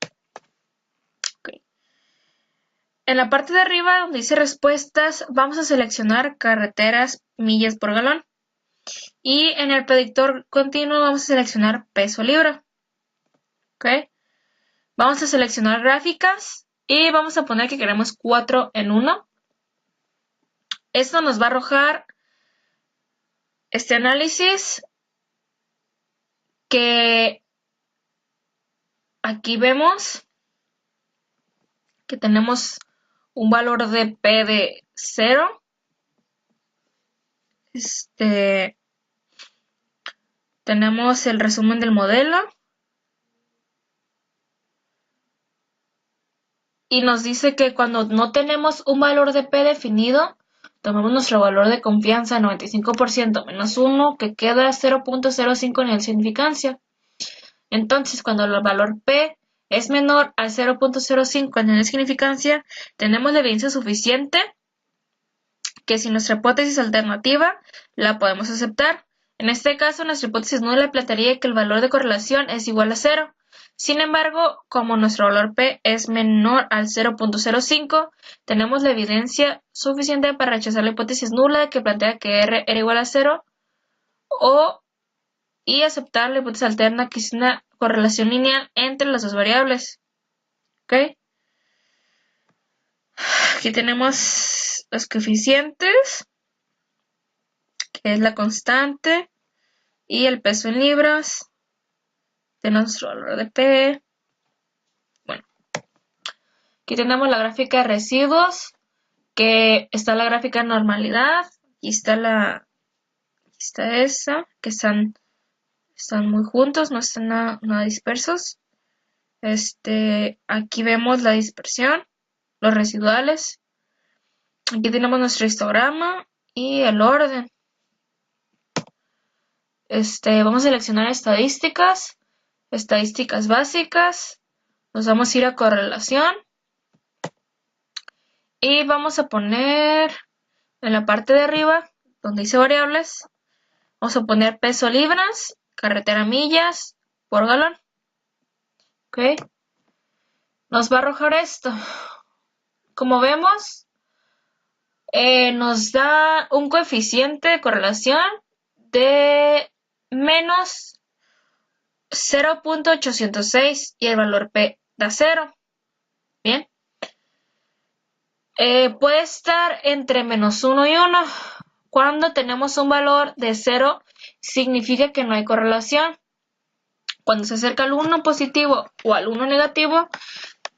Speaker 1: En la parte de arriba donde dice respuestas, vamos a seleccionar carreteras, millas por galón. Y en el predictor continuo vamos a seleccionar peso libra. ¿Ok? Vamos a seleccionar gráficas y vamos a poner que queremos 4 en 1. Esto nos va a arrojar este análisis que aquí vemos que tenemos un valor de P de 0. Tenemos el resumen del modelo. Y nos dice que cuando no tenemos un valor de P definido, tomamos nuestro valor de confianza 95% menos 1, que queda 0.05 en el significancia. Entonces, cuando el valor P es menor al 0.05 en la significancia, tenemos la evidencia suficiente que si nuestra hipótesis alternativa la podemos aceptar. En este caso, nuestra hipótesis nula plantearía que el valor de correlación es igual a 0, Sin embargo, como nuestro valor P es menor al 0.05, tenemos la evidencia suficiente para rechazar la hipótesis nula que plantea que R era igual a 0 y aceptar la hipótesis alterna que es una correlación lineal entre las dos variables. ¿Ok? Aquí tenemos los coeficientes, que es la constante, y el peso en libras de nuestro valor de P. Bueno, aquí tenemos la gráfica de residuos, que está la gráfica de normalidad, y está esa, que están muy juntos, no están nada dispersos. Aquí vemos la dispersión, los residuales. Aquí tenemos nuestro histograma y el orden. Vamos a seleccionar estadísticas básicas. Nos vamos a ir a correlación. Y vamos a poner en la parte de arriba, donde dice variables, vamos a poner peso libras, carretera millas por galón. Ok. Nos va a arrojar esto. Como vemos, nos da un coeficiente de correlación de menos 0.806 y el valor P da 0. Bien. Puede estar entre menos 1 y 1. Cuando tenemos un valor de 0, significa que no hay correlación. Cuando se acerca al 1 positivo o al 1 negativo,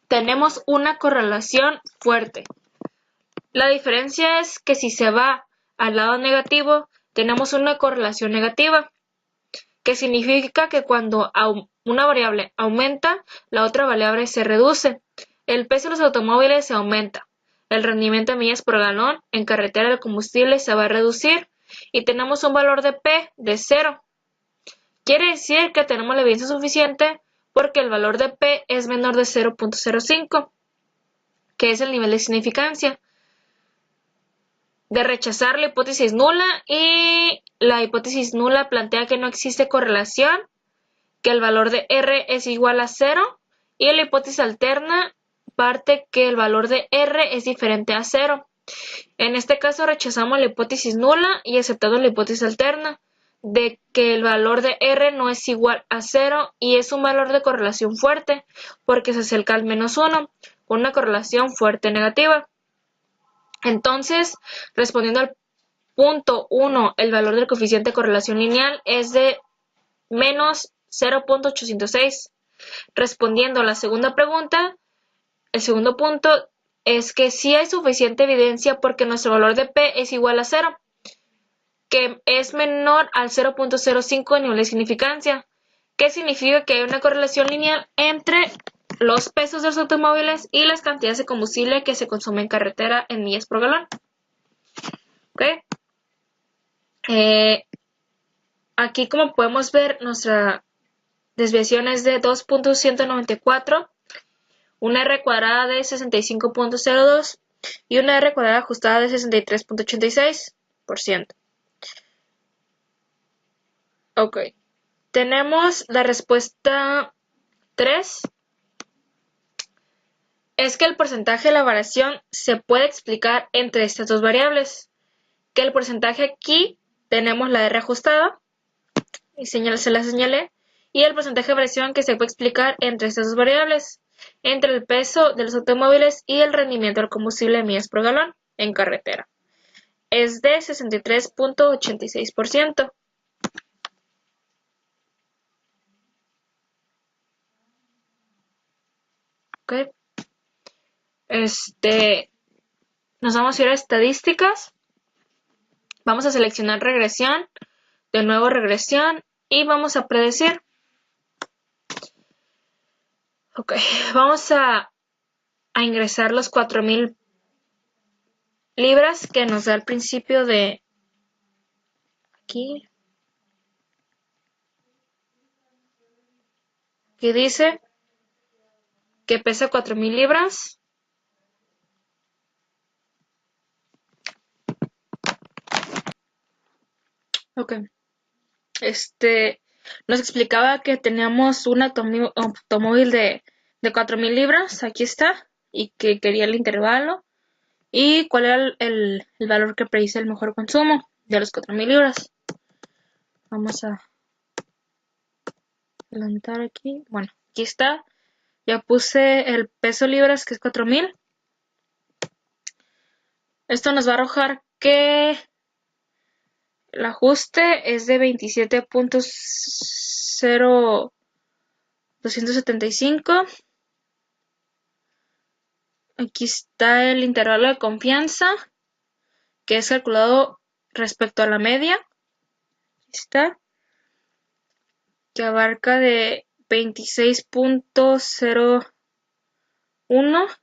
Speaker 1: tenemos una correlación fuerte. La diferencia es que si se va al lado negativo, tenemos una correlación negativa, que significa que cuando una variable aumenta, la otra variable se reduce. El peso de los automóviles se aumenta. El rendimiento de millas por galón en carretera de combustible se va a reducir y tenemos un valor de P de 0. Quiere decir que tenemos la evidencia suficiente porque el valor de P es menor de 0.05, que es el nivel de significancia. De rechazar la hipótesis nula, y la hipótesis nula plantea que no existe correlación, que el valor de R es igual a 0, y la hipótesis alterna parte que el valor de R es diferente a 0. En este caso rechazamos la hipótesis nula y aceptamos la hipótesis alterna de que el valor de R no es igual a 0 y es un valor de correlación fuerte porque se acerca al menos 1, con una correlación fuerte negativa. Entonces, respondiendo al punto 1, el valor del coeficiente de correlación lineal es de menos 0.806. Respondiendo a la segunda pregunta, el segundo punto es que sí hay suficiente evidencia porque nuestro valor de P es igual a 0, que es menor al 0.05 en nivel de significancia, que significa que hay una correlación lineal entre los pesos de los automóviles y las cantidades de combustible que se consume en carretera en millas por galón. ¿Okay? Aquí, como podemos ver, nuestra desviación es de 2.194, una R cuadrada de 65.02 y una R cuadrada ajustada de 63.86%. Ok. Tenemos la respuesta 3. Es que el porcentaje de la variación se puede explicar entre estas dos variables. Que el porcentaje aquí tenemos la R ajustada, y se la señalé, y el porcentaje de variación que se puede explicar entre estas dos variables, entre el peso de los automóviles y el rendimiento del combustible de millas por galón en carretera. Es de 63.86%. Okay. Nos vamos a ir a estadísticas. Vamos a seleccionar regresión, de nuevo regresión, y vamos a predecir. Ok, vamos a ingresar los 4,000 libras que nos da al principio de aquí. Que dice que pesa 4,000 libras. Ok. nos explicaba que teníamos un automóvil de 4.000 libras, aquí está, y que quería el intervalo y cuál era el valor que predice el mejor consumo de los 4.000 libras. Vamos a adelantar aquí. Bueno, aquí está. Ya puse el peso libras, que es 4.000. Esto nos va a arrojar que el ajuste es de 27.0275. Aquí está el intervalo de confianza, que es calculado respecto a la media. Aquí está. Que abarca de 26.01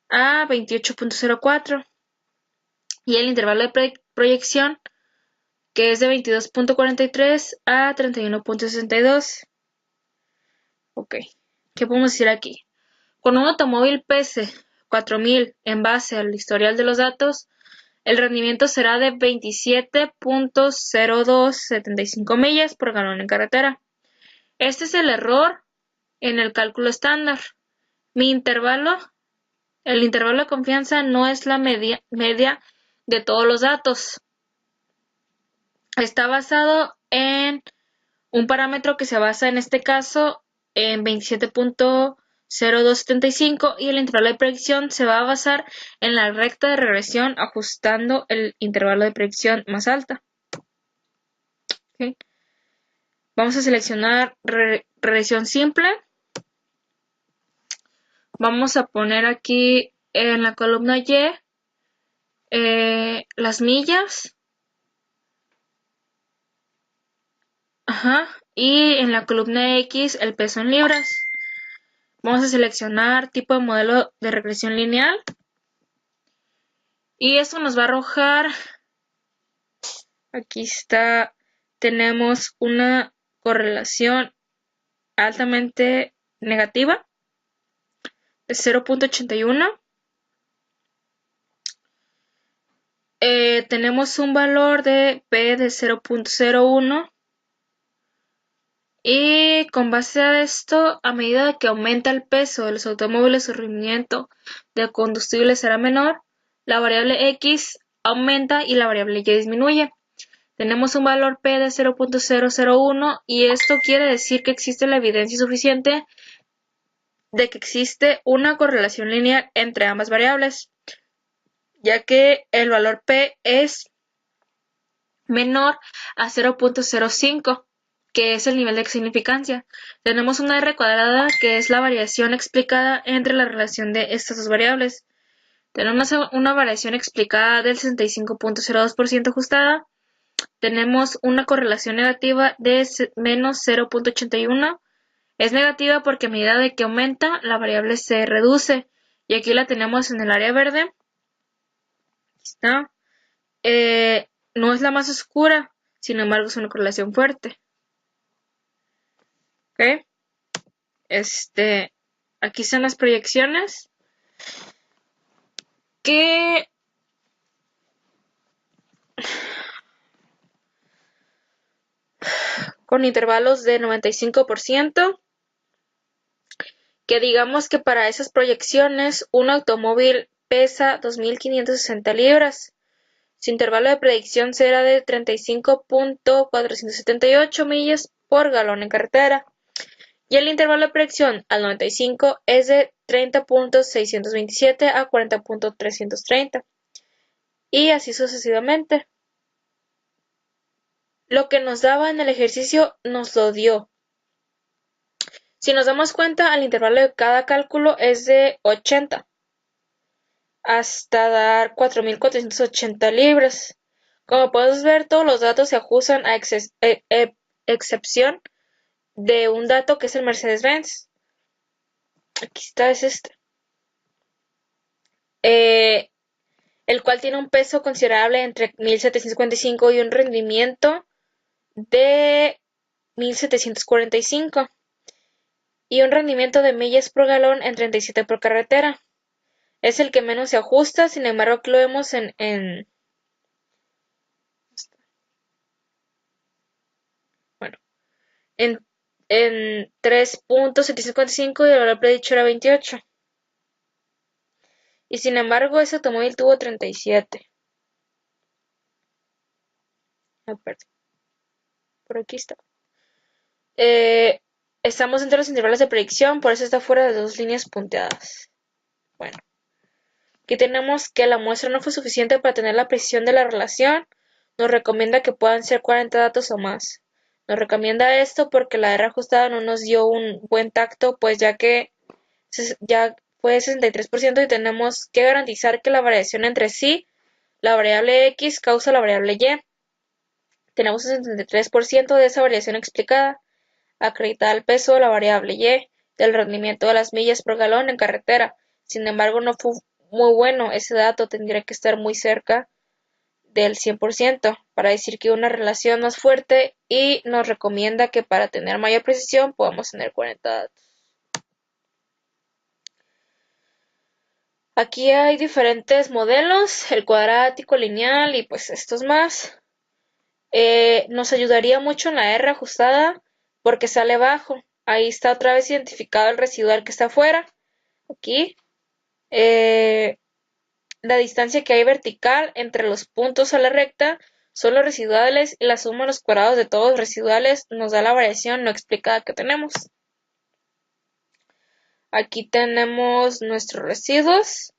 Speaker 1: a 28.04. Y el intervalo de proyección, que es de 22.43 a 31.62. Ok, ¿qué podemos decir aquí? Cuando un automóvil pese 4.000 en base al historial de los datos, el rendimiento será de 27.0275 millas por galón en carretera. Este es el error en el cálculo estándar. El intervalo de confianza no es la media de todos los datos. Está basado en un parámetro que se basa en este caso en 27.0275 y el intervalo de predicción se va a basar en la recta de regresión ajustando el intervalo de predicción más alta. ¿Okay? Vamos a seleccionar regresión simple. Vamos a poner aquí en la columna Y las millas. Y en la columna X el peso en libras. Vamos a seleccionar tipo de modelo de regresión lineal. Y esto nos va a arrojar, aquí está, tenemos una correlación altamente negativa de 0.81. Tenemos un valor de P de 0.01. Y con base a esto, a medida que aumenta el peso de los automóviles, su rendimiento de combustible será menor, la variable X aumenta y la variable Y disminuye. Tenemos un valor P de 0.001 y esto quiere decir que existe la evidencia suficiente de que existe una correlación lineal entre ambas variables, ya que el valor P es menor a 0.05. que es el nivel de significancia. Tenemos una R cuadrada, que es la variación explicada entre la relación de estas dos variables. Tenemos una variación explicada del 65.02% ajustada. Tenemos una correlación negativa de menos 0.81. Es negativa porque a medida de que aumenta, la variable se reduce. Y aquí la tenemos en el área verde. Aquí está. No es la más oscura, sin embargo es una correlación fuerte. ¿Ok? Aquí están las proyecciones que con intervalos de 95%, que digamos que para esas proyecciones un automóvil pesa 2.560 libras. Su intervalo de predicción será de 35.478 millas por galón en carretera. Y el intervalo de predicción al 95 es de 30.627 a 40.330. Y así sucesivamente. Lo que nos daba en el ejercicio nos lo dio. Si nos damos cuenta, el intervalo de cada cálculo es de 80 hasta dar 4.480 libras. Como puedes ver, todos los datos se ajustan a excepción de un dato que es el Mercedes-Benz. Aquí está, es este. El cual tiene un peso considerable entre 1.755 y un rendimiento de 1.745 y un rendimiento de millas por galón en 37 por carretera. Es el que menos se ajusta, sin embargo aquí lo vemos bueno, en, en 3.755 y el valor predicho era 28. Y sin embargo, ese automóvil tuvo 37. Ah, perdón. Por aquí está. Estamos entre los intervalos de predicción, por eso está fuera de 2 líneas punteadas. Bueno, aquí tenemos que la muestra no fue suficiente para tener la precisión de la relación. Nos recomienda que puedan ser 40 datos o más. Nos recomienda esto porque la R ajustada no nos dio un buen tacto, pues ya fue 63% y tenemos que garantizar que la variación entre sí, la variable X, causa la variable Y. Tenemos un 73% de esa variación explicada, acreditada el peso de la variable Y del rendimiento de las millas por galón en carretera. Sin embargo, no fue muy bueno ese dato, tendría que estar muy cerca del 100% para decir que una relación más fuerte, y nos recomienda que para tener mayor precisión podamos tener 40 datos. Aquí hay diferentes modelos, el cuadrático, lineal y pues estos más. Nos ayudaría mucho en la R ajustada porque sale bajo. Ahí está otra vez identificado el residual que está afuera. Aquí. La distancia que hay vertical entre los puntos a la recta son los residuales y la suma de los cuadrados de todos los residuales nos da la variación no explicada que tenemos. Aquí tenemos nuestros residuos.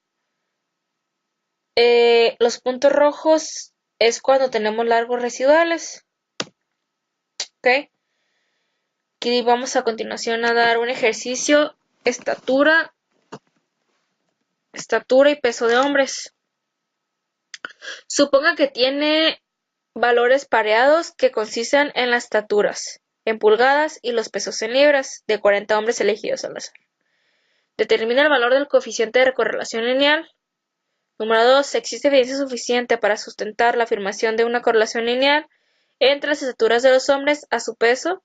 Speaker 1: Los puntos rojos es cuando tenemos largos residuales. ¿Ok? Aquí vamos a continuación a dar un ejercicio, estatura y peso de hombres. Suponga que tiene valores pareados que consisten en las estaturas en pulgadas y los pesos en libras de 40 hombres elegidos al azar. Determina el valor del coeficiente de correlación lineal. Número 2. ¿Existe evidencia suficiente para sustentar la afirmación de una correlación lineal entre las estaturas de los hombres a su peso?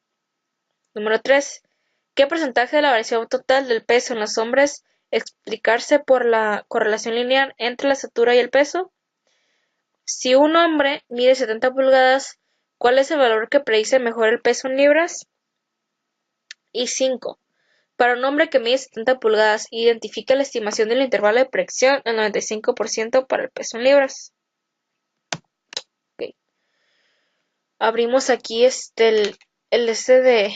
Speaker 1: Número 3. ¿Qué porcentaje de la variación total del peso en los hombres explicarse por la correlación lineal entre la estatura y el peso? Si un hombre mide 70 pulgadas, ¿cuál es el valor que predice mejor el peso en libras? Y 5. Para un hombre que mide 70 pulgadas, identifica la estimación del intervalo de predicción al 95% para el peso en libras. Okay. Abrimos aquí el de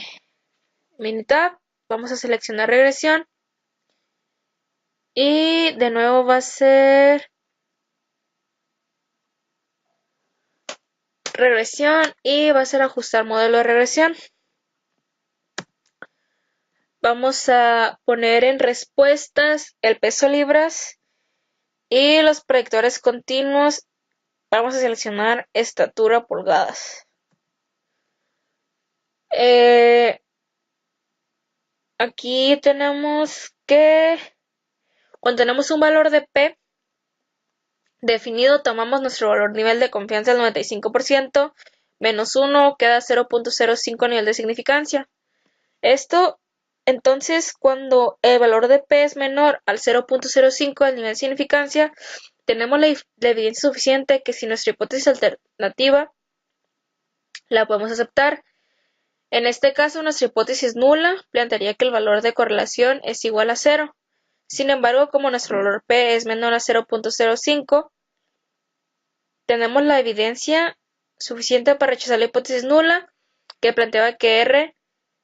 Speaker 1: Minitab. Vamos a seleccionar regresión. Y de nuevo va a ser regresión y va a ser ajustar modelo de regresión. Vamos a poner en respuestas el peso libras y los predictores continuos. Vamos a seleccionar estatura pulgadas. Aquí tenemos que cuando tenemos un valor de P definido, tomamos nuestro valor nivel de confianza del 95%, menos 1, queda 0.05 nivel de significancia. Esto, entonces, cuando el valor de P es menor al 0.05 del nivel de significancia, tenemos la evidencia suficiente que si nuestra hipótesis alternativa la podemos aceptar. En este caso, nuestra hipótesis nula plantearía que el valor de correlación es igual a 0. Sin embargo, como nuestro valor P es menor a 0.05, tenemos la evidencia suficiente para rechazar la hipótesis nula, que planteaba que R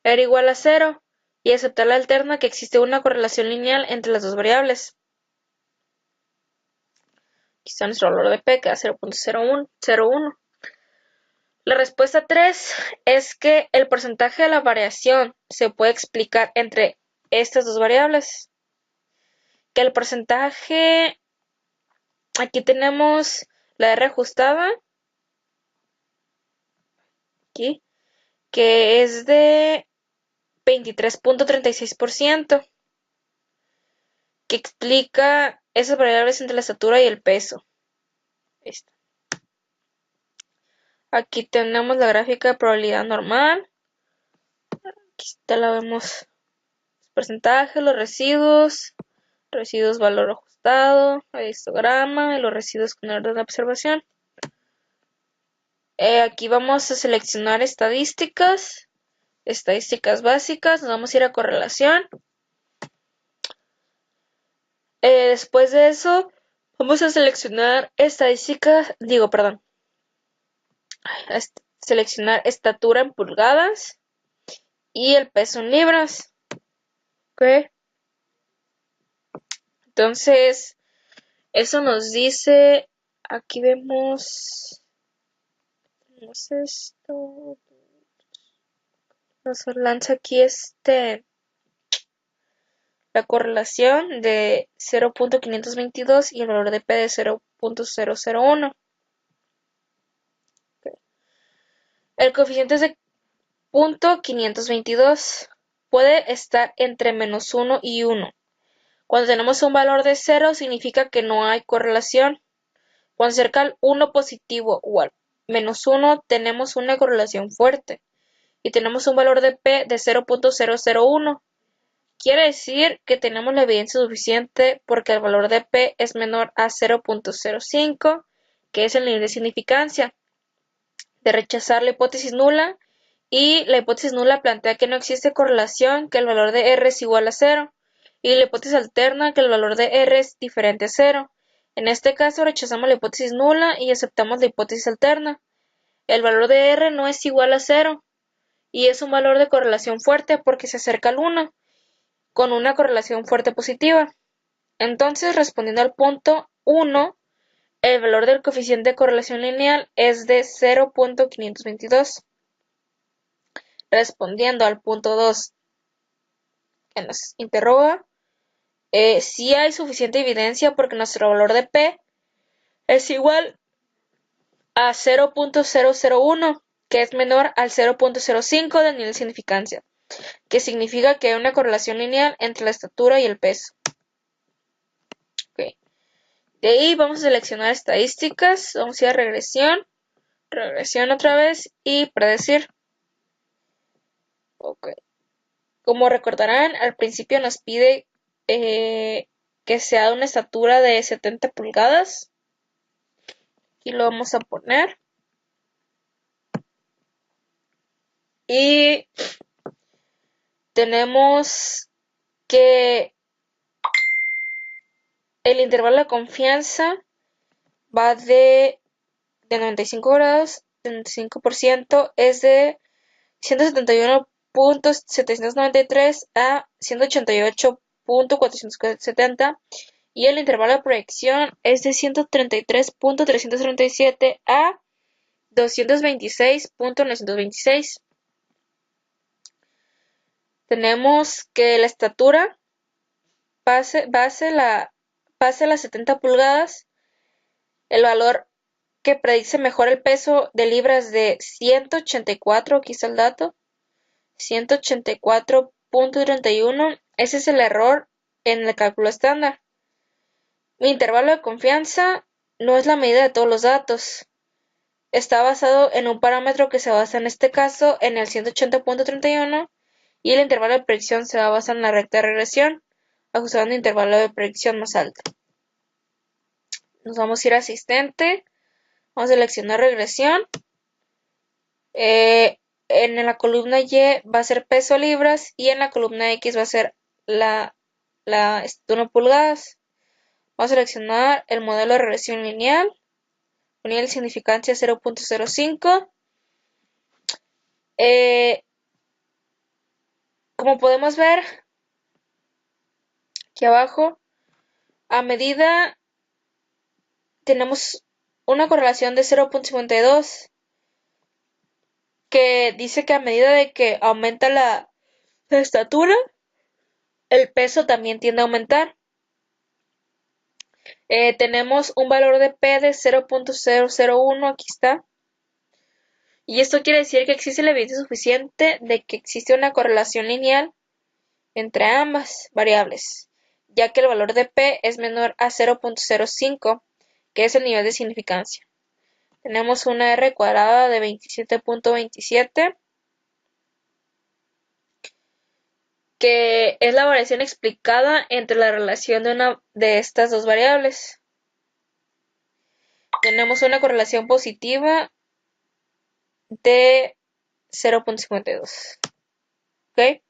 Speaker 1: era igual a 0, y aceptar la alterna que existe una correlación lineal entre las dos variables. Aquí está nuestro valor de P, que es 0.01. La respuesta 3 es que el porcentaje de la variación se puede explicar entre estas dos variables. Que el porcentaje, aquí tenemos la R ajustada, aquí, que es de 23.36%, que explica esas variables entre la estatura y el peso. Esta. Aquí tenemos la gráfica de probabilidad normal. Aquí la vemos. Porcentaje, los residuos valor ajustado, el histograma y los residuos con orden de observación. Aquí vamos a seleccionar estadísticas estadísticas básicas, nos vamos a ir a correlación. Después de eso, vamos a seleccionar seleccionar estatura en pulgadas y el peso en libras. ¿Ok? Entonces, eso nos dice, aquí vemos esto, nos lanza aquí la correlación de 0.522 y el valor de P de 0.001. El coeficiente es de 0.522. Puede estar entre -1 y 1. Cuando tenemos un valor de 0 significa que no hay correlación. Cuando cerca al 1 positivo o al -1 tenemos una correlación fuerte. Y tenemos un valor de P de 0.001. Quiere decir que tenemos la evidencia suficiente porque el valor de P es menor a 0.05, que es el nivel de significancia, de rechazar la hipótesis nula, y la hipótesis nula plantea que no existe correlación, que el valor de R es igual a 0, y la hipótesis alterna que el valor de R es diferente a 0. En este caso rechazamos la hipótesis nula y aceptamos la hipótesis alterna. El valor de R no es igual a 0 y es un valor de correlación fuerte porque se acerca al 1 con una correlación fuerte positiva. Entonces, respondiendo al punto 1, el valor del coeficiente de correlación lineal es de 0.522. Respondiendo al punto 2, que nos interroga, si hay suficiente evidencia porque nuestro valor de P es igual a 0.001, que es menor al 0.05 del nivel de significancia, que significa que hay una correlación lineal entre la estatura y el peso. Okay. De ahí vamos a seleccionar estadísticas, vamos a ir a regresión otra vez y predecir. Okay. Como recordarán, al principio nos pide que sea de una estatura de 70 pulgadas. Aquí lo vamos a poner. Y tenemos que el intervalo de confianza va de 95 grados, del 95% es de 171.793 a 188.470 y el intervalo de proyección es de 133.337 a 226.926. Tenemos que la estatura pase las 70 pulgadas, el valor que predice mejor el peso de libras de 184, aquí está el dato, 184.31, ese es el error en el cálculo estándar. Mi intervalo de confianza no es la medida de todos los datos. Está basado en un parámetro que se basa en este caso en el 180.31 y el intervalo de predicción se va a basar en la recta de regresión, ajustando el intervalo de predicción más alto. Nos vamos a ir a asistente, vamos a seleccionar regresión. En la columna Y va a ser peso libras y en la columna X va a ser la 1 pulgadas. Vamos a seleccionar el modelo de regresión lineal, nivel de significancia 0.05. Como podemos ver aquí abajo, a medida tenemos una correlación de 0.52 que dice que a medida de que aumenta la estatura, el peso también tiende a aumentar. Tenemos un valor de P de 0.001, aquí está. Y esto quiere decir que existe la evidencia suficiente de que existe una correlación lineal entre ambas variables, ya que el valor de P es menor a 0.05, que es el nivel de significancia. Tenemos una R cuadrada de 27.27, que es la variación explicada entre la relación de una de estas dos variables. Tenemos una correlación positiva de 0.52. ¿Ok?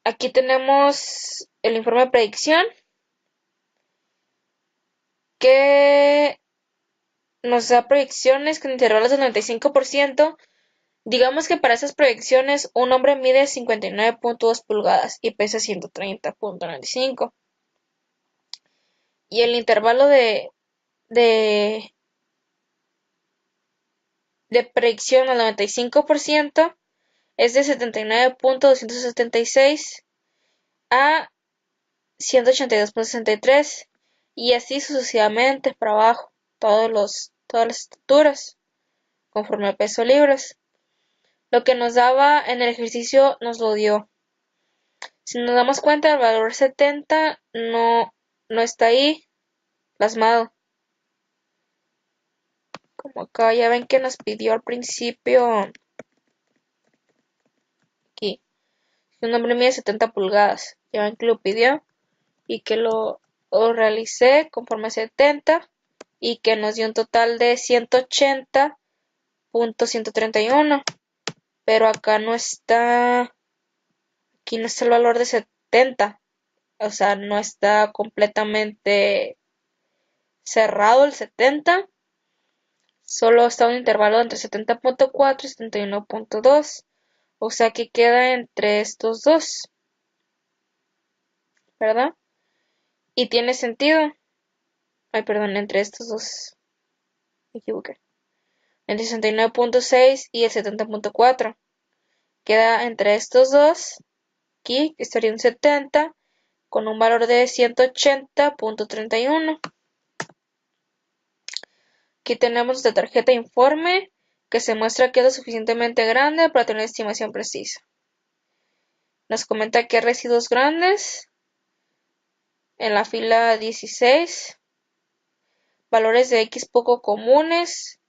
Speaker 1: Aquí tenemos el informe de predicción que nos da proyecciones con intervalos del 95%. Digamos que para esas proyecciones un hombre mide 59.2 pulgadas y pesa 130.95. Y el intervalo de, de predicción al 95% es de 79.276 a 182.63 y así sucesivamente para abajo, todas las estructuras, conforme a peso libres. Lo que nos daba en el ejercicio nos lo dio. Si nos damos cuenta, el valor 70 no está ahí plasmado. Como acá ya ven que nos pidió al principio aquí. Un hombre mide 70 pulgadas. Ya ven que lo pidió y que lo realicé conforme a 70 y que nos dio un total de 180.131. Pero acá no está, aquí no está el valor de 70. O sea, no está completamente cerrado el 70. Solo está un intervalo entre 70.4 y 71.2. O sea que queda entre estos dos, ¿verdad? Y tiene sentido. Ay, perdón, entre estos dos. Me equivoqué. Entre 69.6 y el 70.4. Queda entre estos dos. Aquí estaría un 70 con un valor de 180.31. Aquí tenemos la tarjeta informe que se muestra que es lo suficientemente grande para tener una estimación precisa. Nos comenta que hay residuos grandes en la fila 16, valores de X poco comunes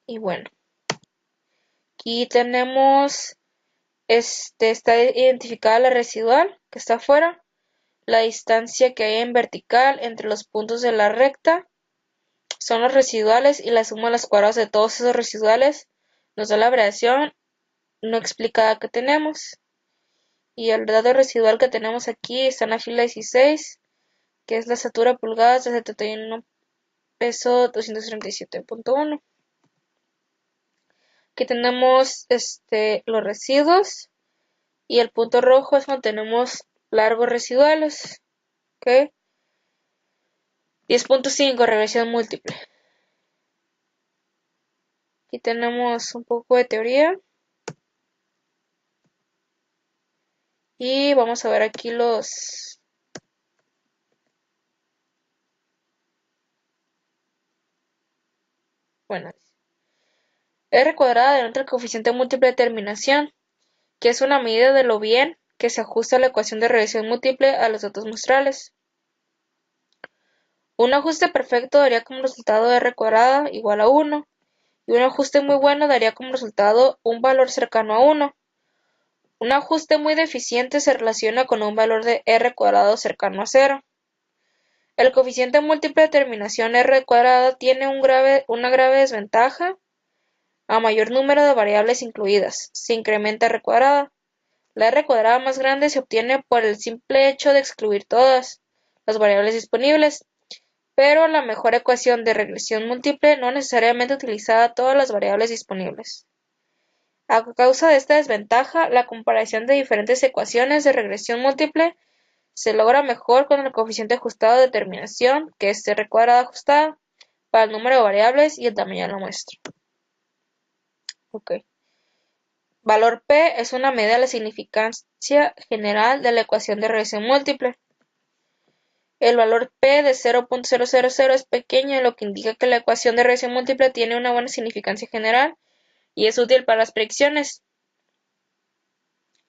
Speaker 1: y bueno, aquí tenemos está identificada la residual que está afuera, la distancia que hay en vertical entre los puntos de la recta son los residuales y la suma de los cuadrados de todos esos residuales nos da la variación no explicada que tenemos. Y el dato residual que tenemos aquí está en la fila 16, que es la estatura pulgadas de 71 peso 237.1. Aquí tenemos los residuos y el punto rojo es cuando tenemos largos residuales. ¿Ok? 10.5 regresión múltiple. Aquí tenemos un poco de teoría. Y vamos a ver aquí los... Bueno, R cuadrada denota el coeficiente múltiple de terminación, que es una medida de lo bien que se ajusta la ecuación de regresión múltiple a los datos muestrales. Un ajuste perfecto daría como resultado R cuadrada igual a 1, y un ajuste muy bueno daría como resultado un valor cercano a 1. Un ajuste muy deficiente se relaciona con un valor de R cuadrado cercano a 0. El coeficiente múltiple de terminación R cuadrada tiene una grave desventaja. A mayor número de variables incluidas, se incrementa R cuadrada. La R cuadrada más grande se obtiene por el simple hecho de excluir todas las variables disponibles, pero la mejor ecuación de regresión múltiple no necesariamente utiliza todas las variables disponibles. A causa de esta desventaja, la comparación de diferentes ecuaciones de regresión múltiple se logra mejor con el coeficiente ajustado de terminación, que es R cuadrada ajustada, para el número de variables y el tamaño de la muestra. Okay. Valor P es una medida de la significancia general de la ecuación de regresión múltiple. El valor P de 0.000 es pequeño, lo que indica que la ecuación de regresión múltiple tiene una buena significancia general y es útil para las predicciones.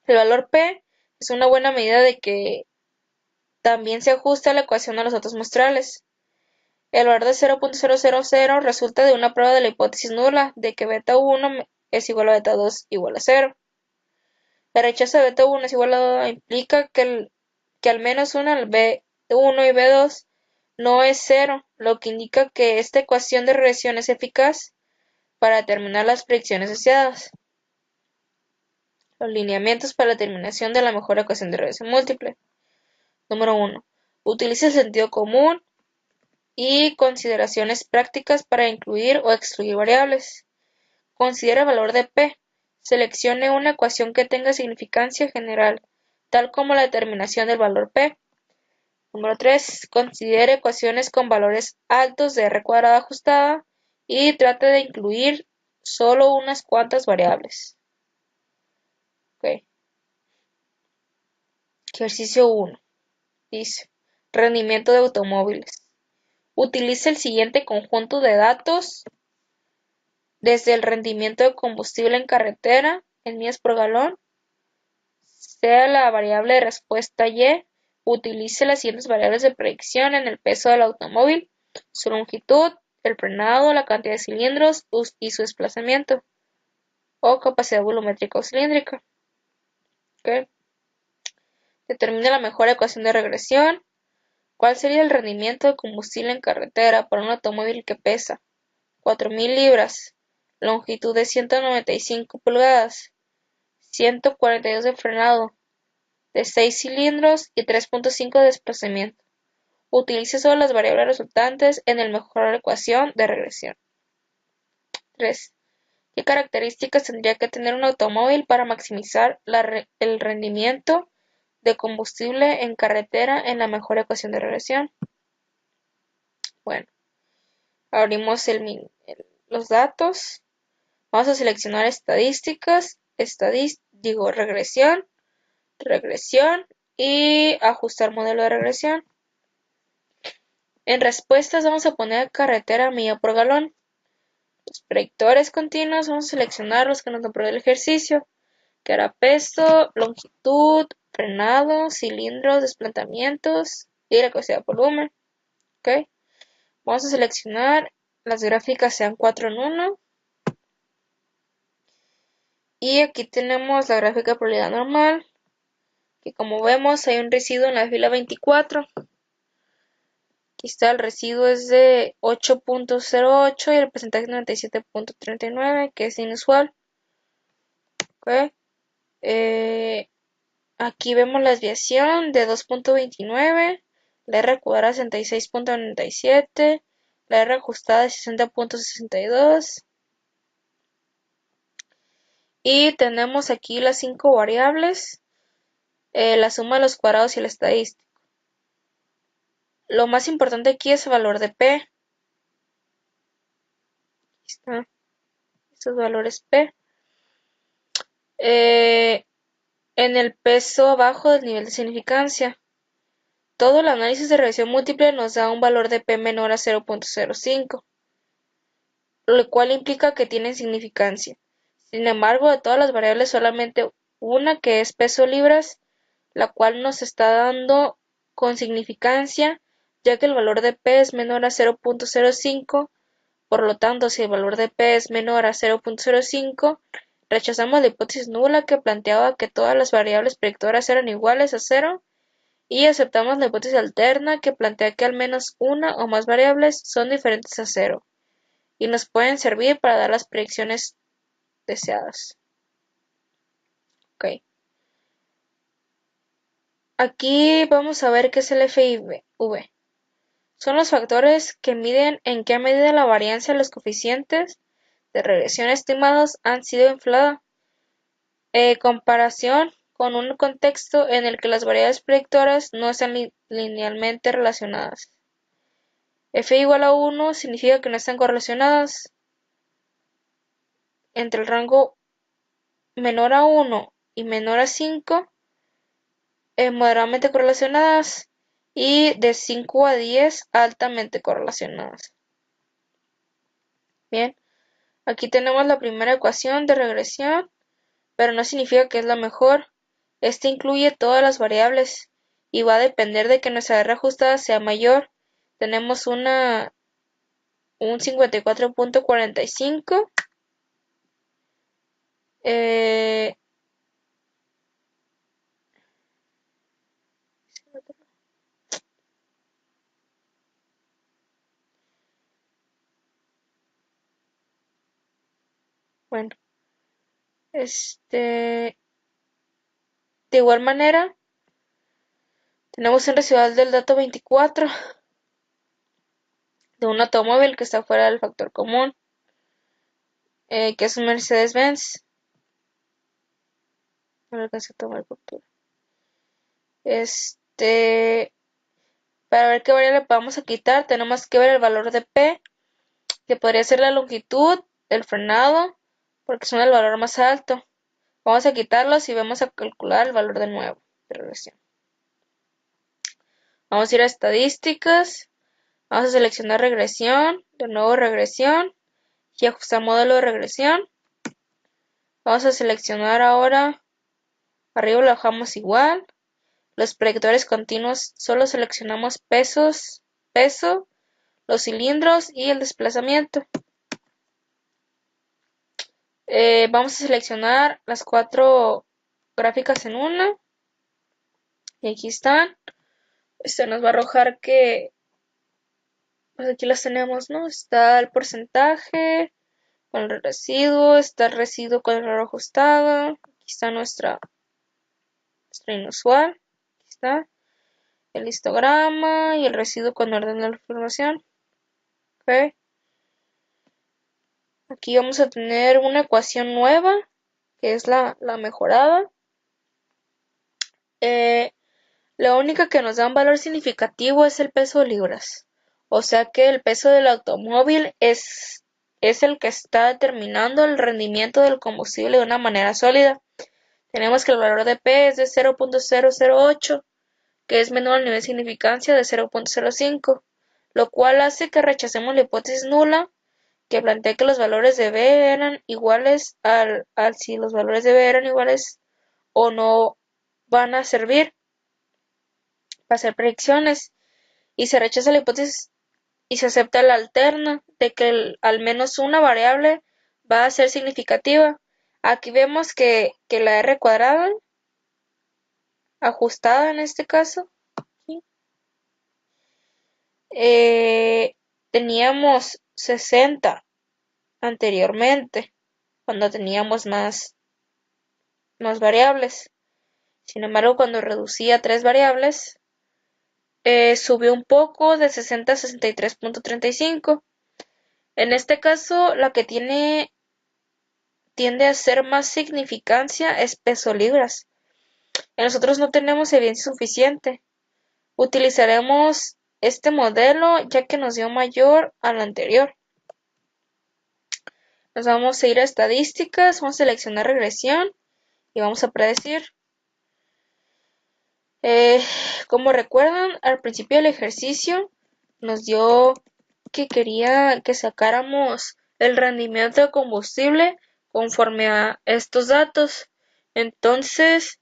Speaker 1: El valor P es una buena medida de que también se ajusta a la ecuación de los datos muestrales. El valor de 0.000 resulta de una prueba de la hipótesis nula de que beta 1 es igual a beta 2 igual a 0. El rechazo de beta 1 es igual a implica que al menos una B1 y B2 no es 0, lo que indica que esta ecuación de regresión es eficaz. para determinar las predicciones deseadas. Los lineamientos para la determinación de la mejor ecuación de regresión múltiple. Número 1. Utilice el sentido común y consideraciones prácticas para incluir o excluir variables. Considere el valor de P. Seleccione una ecuación que tenga significancia general, tal como la determinación del valor P. Número 3. Considere ecuaciones con valores altos de R cuadrada ajustada y trate de incluir solo unas cuantas variables. Okay. Ejercicio 1. Dice, rendimiento de automóviles. Utilice el siguiente conjunto de datos desde el rendimiento de combustible en carretera en millas por galón, sea la variable de respuesta Y, utilice las siguientes variables de predicción en el peso del automóvil, su longitud, el frenado, la cantidad de cilindros y su desplazamiento, o capacidad volumétrica o cilíndrica. Okay. Determine la mejor ecuación de regresión. ¿Cuál sería el rendimiento de combustible en carretera para un automóvil que pesa 4.000 libras, longitud de 195 pulgadas, 142 de frenado, de 6 cilindros y 3.5 de desplazamiento? Utilice solo las variables resultantes en el mejor ecuación de regresión. 3. ¿Qué características tendría que tener un automóvil para maximizar el rendimiento de combustible en carretera en la mejor ecuación de regresión? Bueno, abrimos los datos. Vamos a seleccionar estadísticas, regresión y ajustar modelo de regresión. En respuestas vamos a poner carretera milla por galón. Los predictores continuos vamos a seleccionar los que nos dan por el ejercicio, que era peso, longitud, frenado, cilindros, desplazamientos y la capacidad de volumen. ¿Okay? Vamos a seleccionar las gráficas sean 4 en 1. Y aquí tenemos la gráfica de probabilidad normal, que como vemos hay un residuo en la fila 24. Aquí está, el residuo es de 8.08 y el porcentaje es 97.39, que es inusual. Okay. Aquí vemos la desviación de 2.29, la R cuadrada 66.97, la R ajustada de 60.62. Y tenemos aquí las 5 variables, la suma de los cuadrados y el estadístico. Lo más importante aquí es el valor de P. Aquí están estos valores P. En el peso abajo del nivel de significancia. Todo el análisis de regresión múltiple nos da un valor de P menor a 0.05, lo cual implica que tienen significancia. Sin embargo, de todas las variables solamente una, que es peso libras, la cual nos está dando con significancia, ya que el valor de P es menor a 0.05. Por lo tanto, si el valor de P es menor a 0.05, rechazamos la hipótesis nula que planteaba que todas las variables predictoras eran iguales a 0 y aceptamos la hipótesis alterna que plantea que al menos una o más variables son diferentes a 0 y nos pueden servir para dar las predicciones deseadas. Okay. Aquí vamos a ver qué es el FIV. Son los factores que miden en qué medida la varianza de los coeficientes de regresión estimados han sido inflada. Comparación con un contexto en el que las variables predictoras no están linealmente relacionadas. F igual a 1 significa que no están correlacionadas. Entre el rango menor a 1 y menor a 5, moderadamente correlacionadas, y de 5 a 10 altamente correlacionadas. Bien, aquí tenemos la primera ecuación de regresión, pero no significa que es la mejor. Este incluye todas las variables y va a depender de que nuestra R ajustada sea mayor. Tenemos un 54.45. Bueno, de igual manera, tenemos un residual del dato 24 de un automóvil que está fuera del factor común, que es un Mercedes-Benz. No alcancé a tomar captura. Para ver qué variable vamos a quitar, tenemos que ver el valor de P, que podría ser la longitud del frenado, porque son el valor más alto. Vamos a quitarlos y vamos a calcular el valor de nuevo de regresión. Vamos a ir a estadísticas, vamos a seleccionar regresión, de nuevo regresión y ajustar modelo de regresión. Vamos a seleccionar ahora, arriba lo dejamos igual. Los predictores continuos solo seleccionamos peso, los cilindros y el desplazamiento. Vamos a seleccionar las 4 gráficas en una. Y aquí están. Nos va a arrojar que, pues aquí las tenemos, ¿no? Está el porcentaje con el residuo, está el residuo con el error ajustado. Aquí está nuestra inusual. Aquí está el histograma y el residuo con orden de la información. Ok. Aquí vamos a tener una ecuación nueva, que es la mejorada. La única que nos da un valor significativo es el peso de libras. O sea que el peso del automóvil es el que está determinando el rendimiento del combustible de una manera sólida. Tenemos que el valor de P es de 0.008, que es menor al nivel de significancia de 0.05, lo cual hace que rechacemos la hipótesis nula que plantea que los valores de B eran iguales si los valores de B eran iguales o no van a servir para hacer predicciones, y se rechaza la hipótesis y se acepta la alterna de que al menos una variable va a ser significativa. Aquí vemos que la R cuadrada, ajustada en este caso, ¿sí? Teníamos 60 anteriormente, cuando teníamos más variables. Sin embargo, cuando reducía a 3 variables, subió un poco de 60 a 63.35. En este caso, la que tiende a ser más significancia es peso libras. Nosotros no tenemos evidencia suficiente. Utilizaremos este modelo ya que nos dio mayor al anterior. Nos vamos a ir a estadísticas, vamos a seleccionar regresión y vamos a predecir. Como recuerdan, al principio del ejercicio nos dio que quería que sacáramos el rendimiento de combustible conforme a estos datos. Entonces,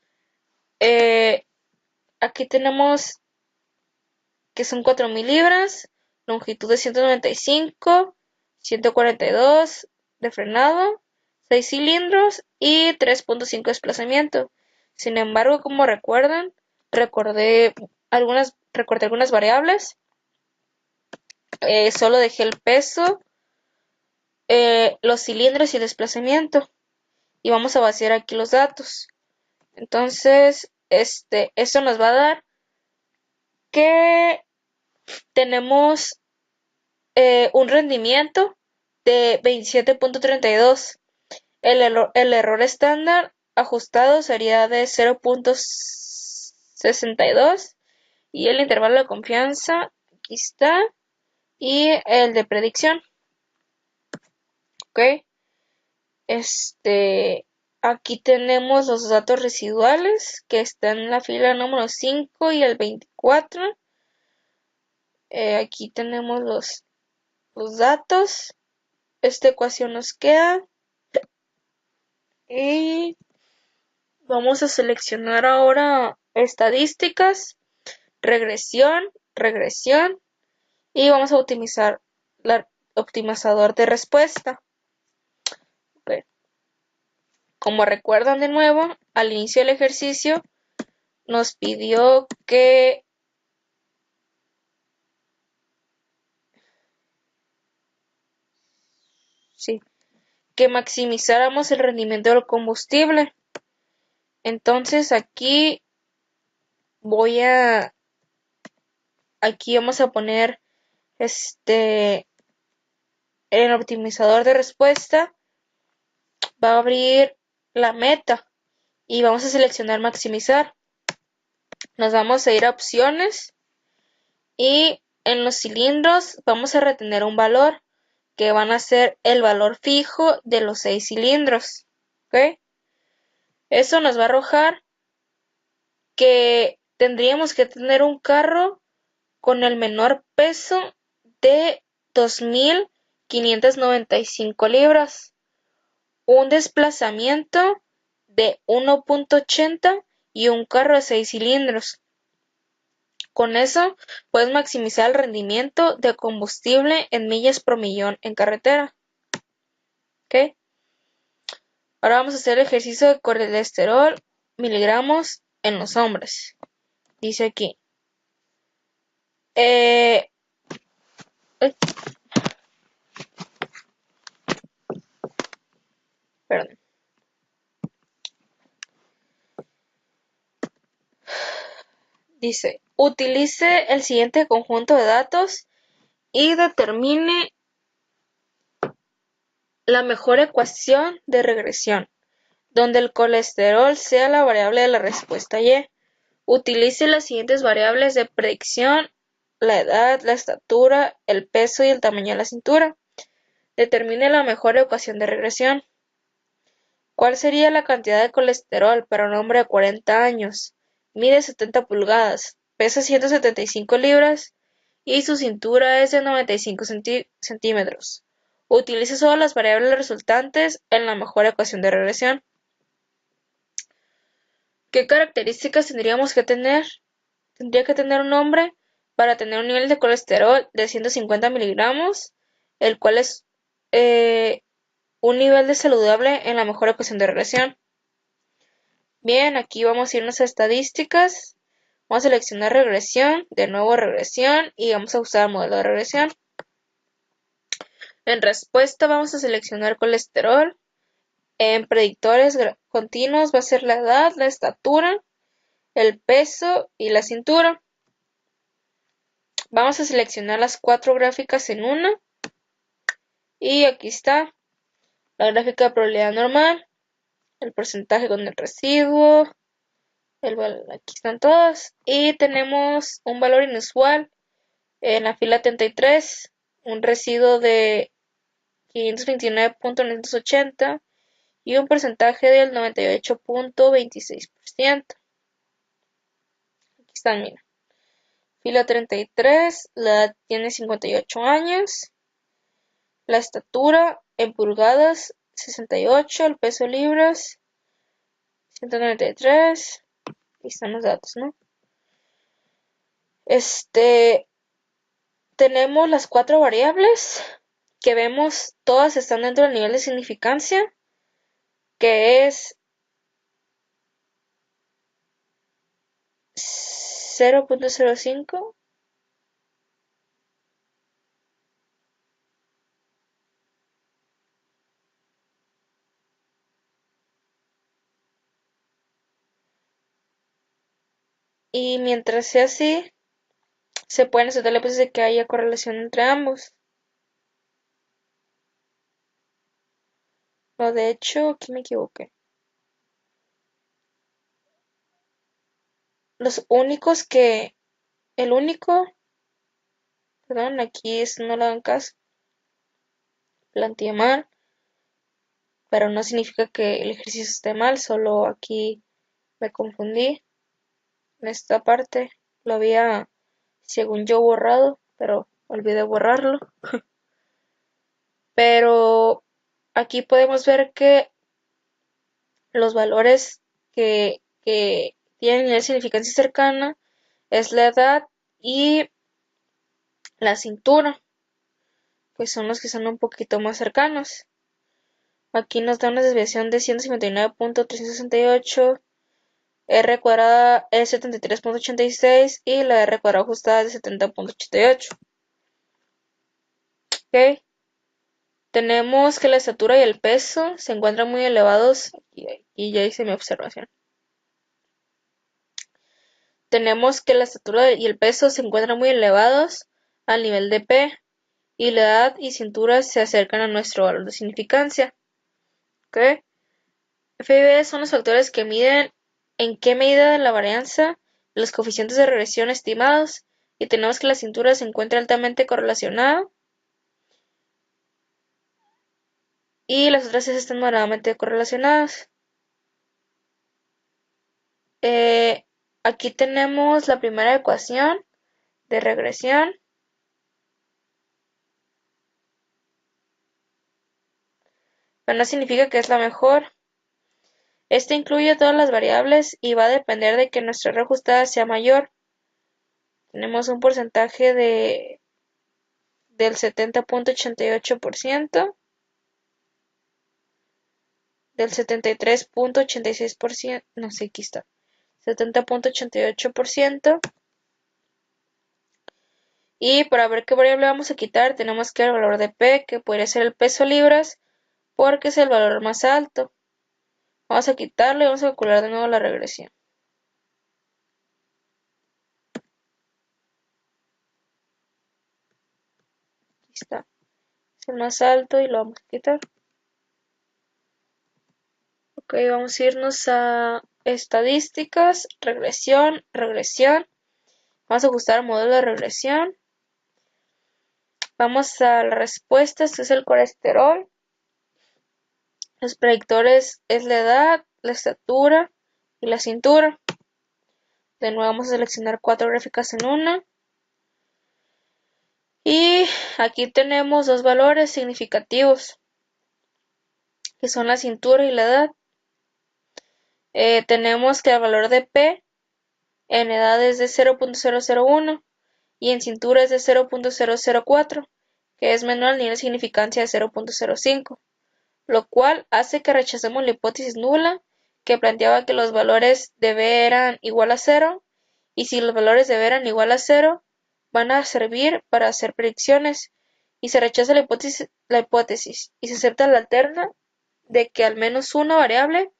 Speaker 1: aquí tenemos que son 4.000 libras, longitud de 195, 142 de frenado, 6 cilindros y 3.5 desplazamiento. Sin embargo, como recuerdan, recordé algunas variables. Solo dejé el peso, los cilindros y el desplazamiento. Y vamos a vaciar aquí los datos. Entonces, esto nos va a dar que tenemos un rendimiento de 27.32. El error estándar ajustado sería de 0.62 y el intervalo de confianza aquí está y el de predicción. Ok. Aquí tenemos los datos residuales que están en la fila número 5 y el 24. Aquí tenemos los datos. Esta ecuación nos queda. Y vamos a seleccionar ahora estadísticas, regresión, y vamos a optimizar el optimizador de respuesta. Okay. Como recuerdan de nuevo, al inicio del ejercicio nos pidió que que maximizáramos el rendimiento del combustible. Entonces aquí vamos a poner en el optimizador de respuesta, va a abrir la meta y vamos a seleccionar maximizar. Nos vamos a ir a opciones y en los cilindros vamos a retener un valor que van a ser el valor fijo de los 6 cilindros. ¿Ok? Eso nos va a arrojar que tendríamos que tener un carro con el menor peso de 2.595 libras, un desplazamiento de 1.80 y un carro de 6 cilindros. Con eso puedes maximizar el rendimiento de combustible en millas por millón en carretera. ¿Ok? Ahora vamos a hacer el ejercicio de colesterol miligramos en los hombres. Dice aquí. Perdón. Dice, utilice el siguiente conjunto de datos y determine la mejor ecuación de regresión, donde el colesterol sea la variable de la respuesta Y. Utilice las siguientes variables de predicción: la edad, la estatura, el peso y el tamaño de la cintura. Determine la mejor ecuación de regresión. ¿Cuál sería la cantidad de colesterol para un hombre de 40 años? Mide 70 pulgadas, pesa 175 libras y su cintura es de 95 centímetros. Utilice solo las variables resultantes en la mejor ecuación de regresión. ¿Qué características tendríamos que tener? Tendría que tener un hombre para tener un nivel de colesterol de 150 miligramos, el cual es un nivel de saludable en la mejor ecuación de regresión. Bien, aquí vamos a irnos a estadísticas. Vamos a seleccionar regresión, de nuevo regresión y vamos a usar el modelo de regresión. En respuesta vamos a seleccionar colesterol. En predictores continuos va a ser la edad, la estatura, el peso y la cintura. Vamos a seleccionar las 4 gráficas en una. Y aquí está la gráfica de probabilidad normal, el porcentaje con el residuo, aquí están todas. Y tenemos un valor inusual en la fila 33, un residuo de 529.980 y un porcentaje del 98.26%. Aquí están, mira. Fila 33, la edad tiene 58 años. La estatura en pulgadas 68, el peso en libras 193. Aquí están los datos, ¿no? Tenemos las 4 variables que vemos, todas están dentro del nivel de significancia, que es 0.05. Y mientras sea así, se pueden hacer la hipótesis de que haya correlación entre ambos. No, de hecho, aquí me equivoqué. El único, perdón, aquí no le hagan caso, planteé mal, pero no significa que el ejercicio esté mal, solo aquí me confundí. En esta parte lo había, según yo, borrado, pero olvidé borrarlo. Pero aquí podemos ver que los valores que tienen una significancia cercana es la edad y la cintura, pues son los que son un poquito más cercanos. Aquí nos da una desviación de 159.368, R cuadrada es 73.86 y la R cuadrada ajustada es de 70.88. ¿Ok? Tenemos que la estatura y el peso se encuentran muy elevados, y ya hice mi observación. Tenemos que la estatura y el peso se encuentran muy elevados al nivel de P, y la edad y cintura se acercan a nuestro valor de significancia. ¿Ok? F y B son los factores que miden en qué medida la varianza de los coeficientes de regresión estimados, y tenemos que la cintura se encuentra altamente correlacionada y las otras S están moderadamente correlacionadas. Aquí tenemos la primera ecuación de regresión. Pero no significa que es la mejor. Esta incluye todas las variables y va a depender de que nuestra R ajustada sea mayor. Tenemos un porcentaje del 70.88%, del 73.86%, no sé, aquí está, 70.88%. Y para ver qué variable vamos a quitar, tenemos que el valor de P, que podría ser el peso libras, porque es el valor más alto. Vamos a quitarlo y vamos a calcular de nuevo la regresión. Aquí está. Es el más alto y lo vamos a quitar. Ok, vamos a irnos a estadísticas, regresión. Vamos a ajustar el modelo de regresión. Vamos a las respuestas, que es el colesterol. Los predictores es la edad, la estatura y la cintura. De nuevo vamos a seleccionar 4 gráficas en una. Y aquí tenemos dos valores significativos, que son la cintura y la edad. Tenemos que el valor de P en edad es de 0.001 y en cintura es de 0.004, que es menor al nivel de significancia de 0.05, lo cual hace que rechacemos la hipótesis nula, que planteaba que los valores de B eran igual a 0, y si los valores de B eran igual a 0, van a servir para hacer predicciones, y se rechaza la hipótesis y se acepta la alterna de que al menos una variable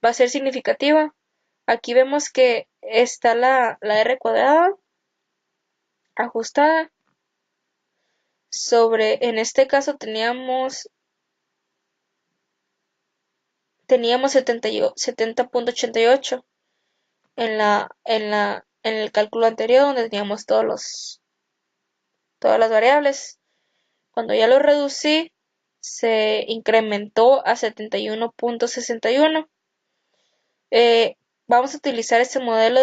Speaker 1: va a ser significativa. Aquí vemos que está la R cuadrada ajustada sobre, en este caso teníamos 70.88 en el cálculo anterior, donde teníamos todas las variables. Cuando ya lo reducí, se incrementó a 71.61. Vamos a utilizar este modelo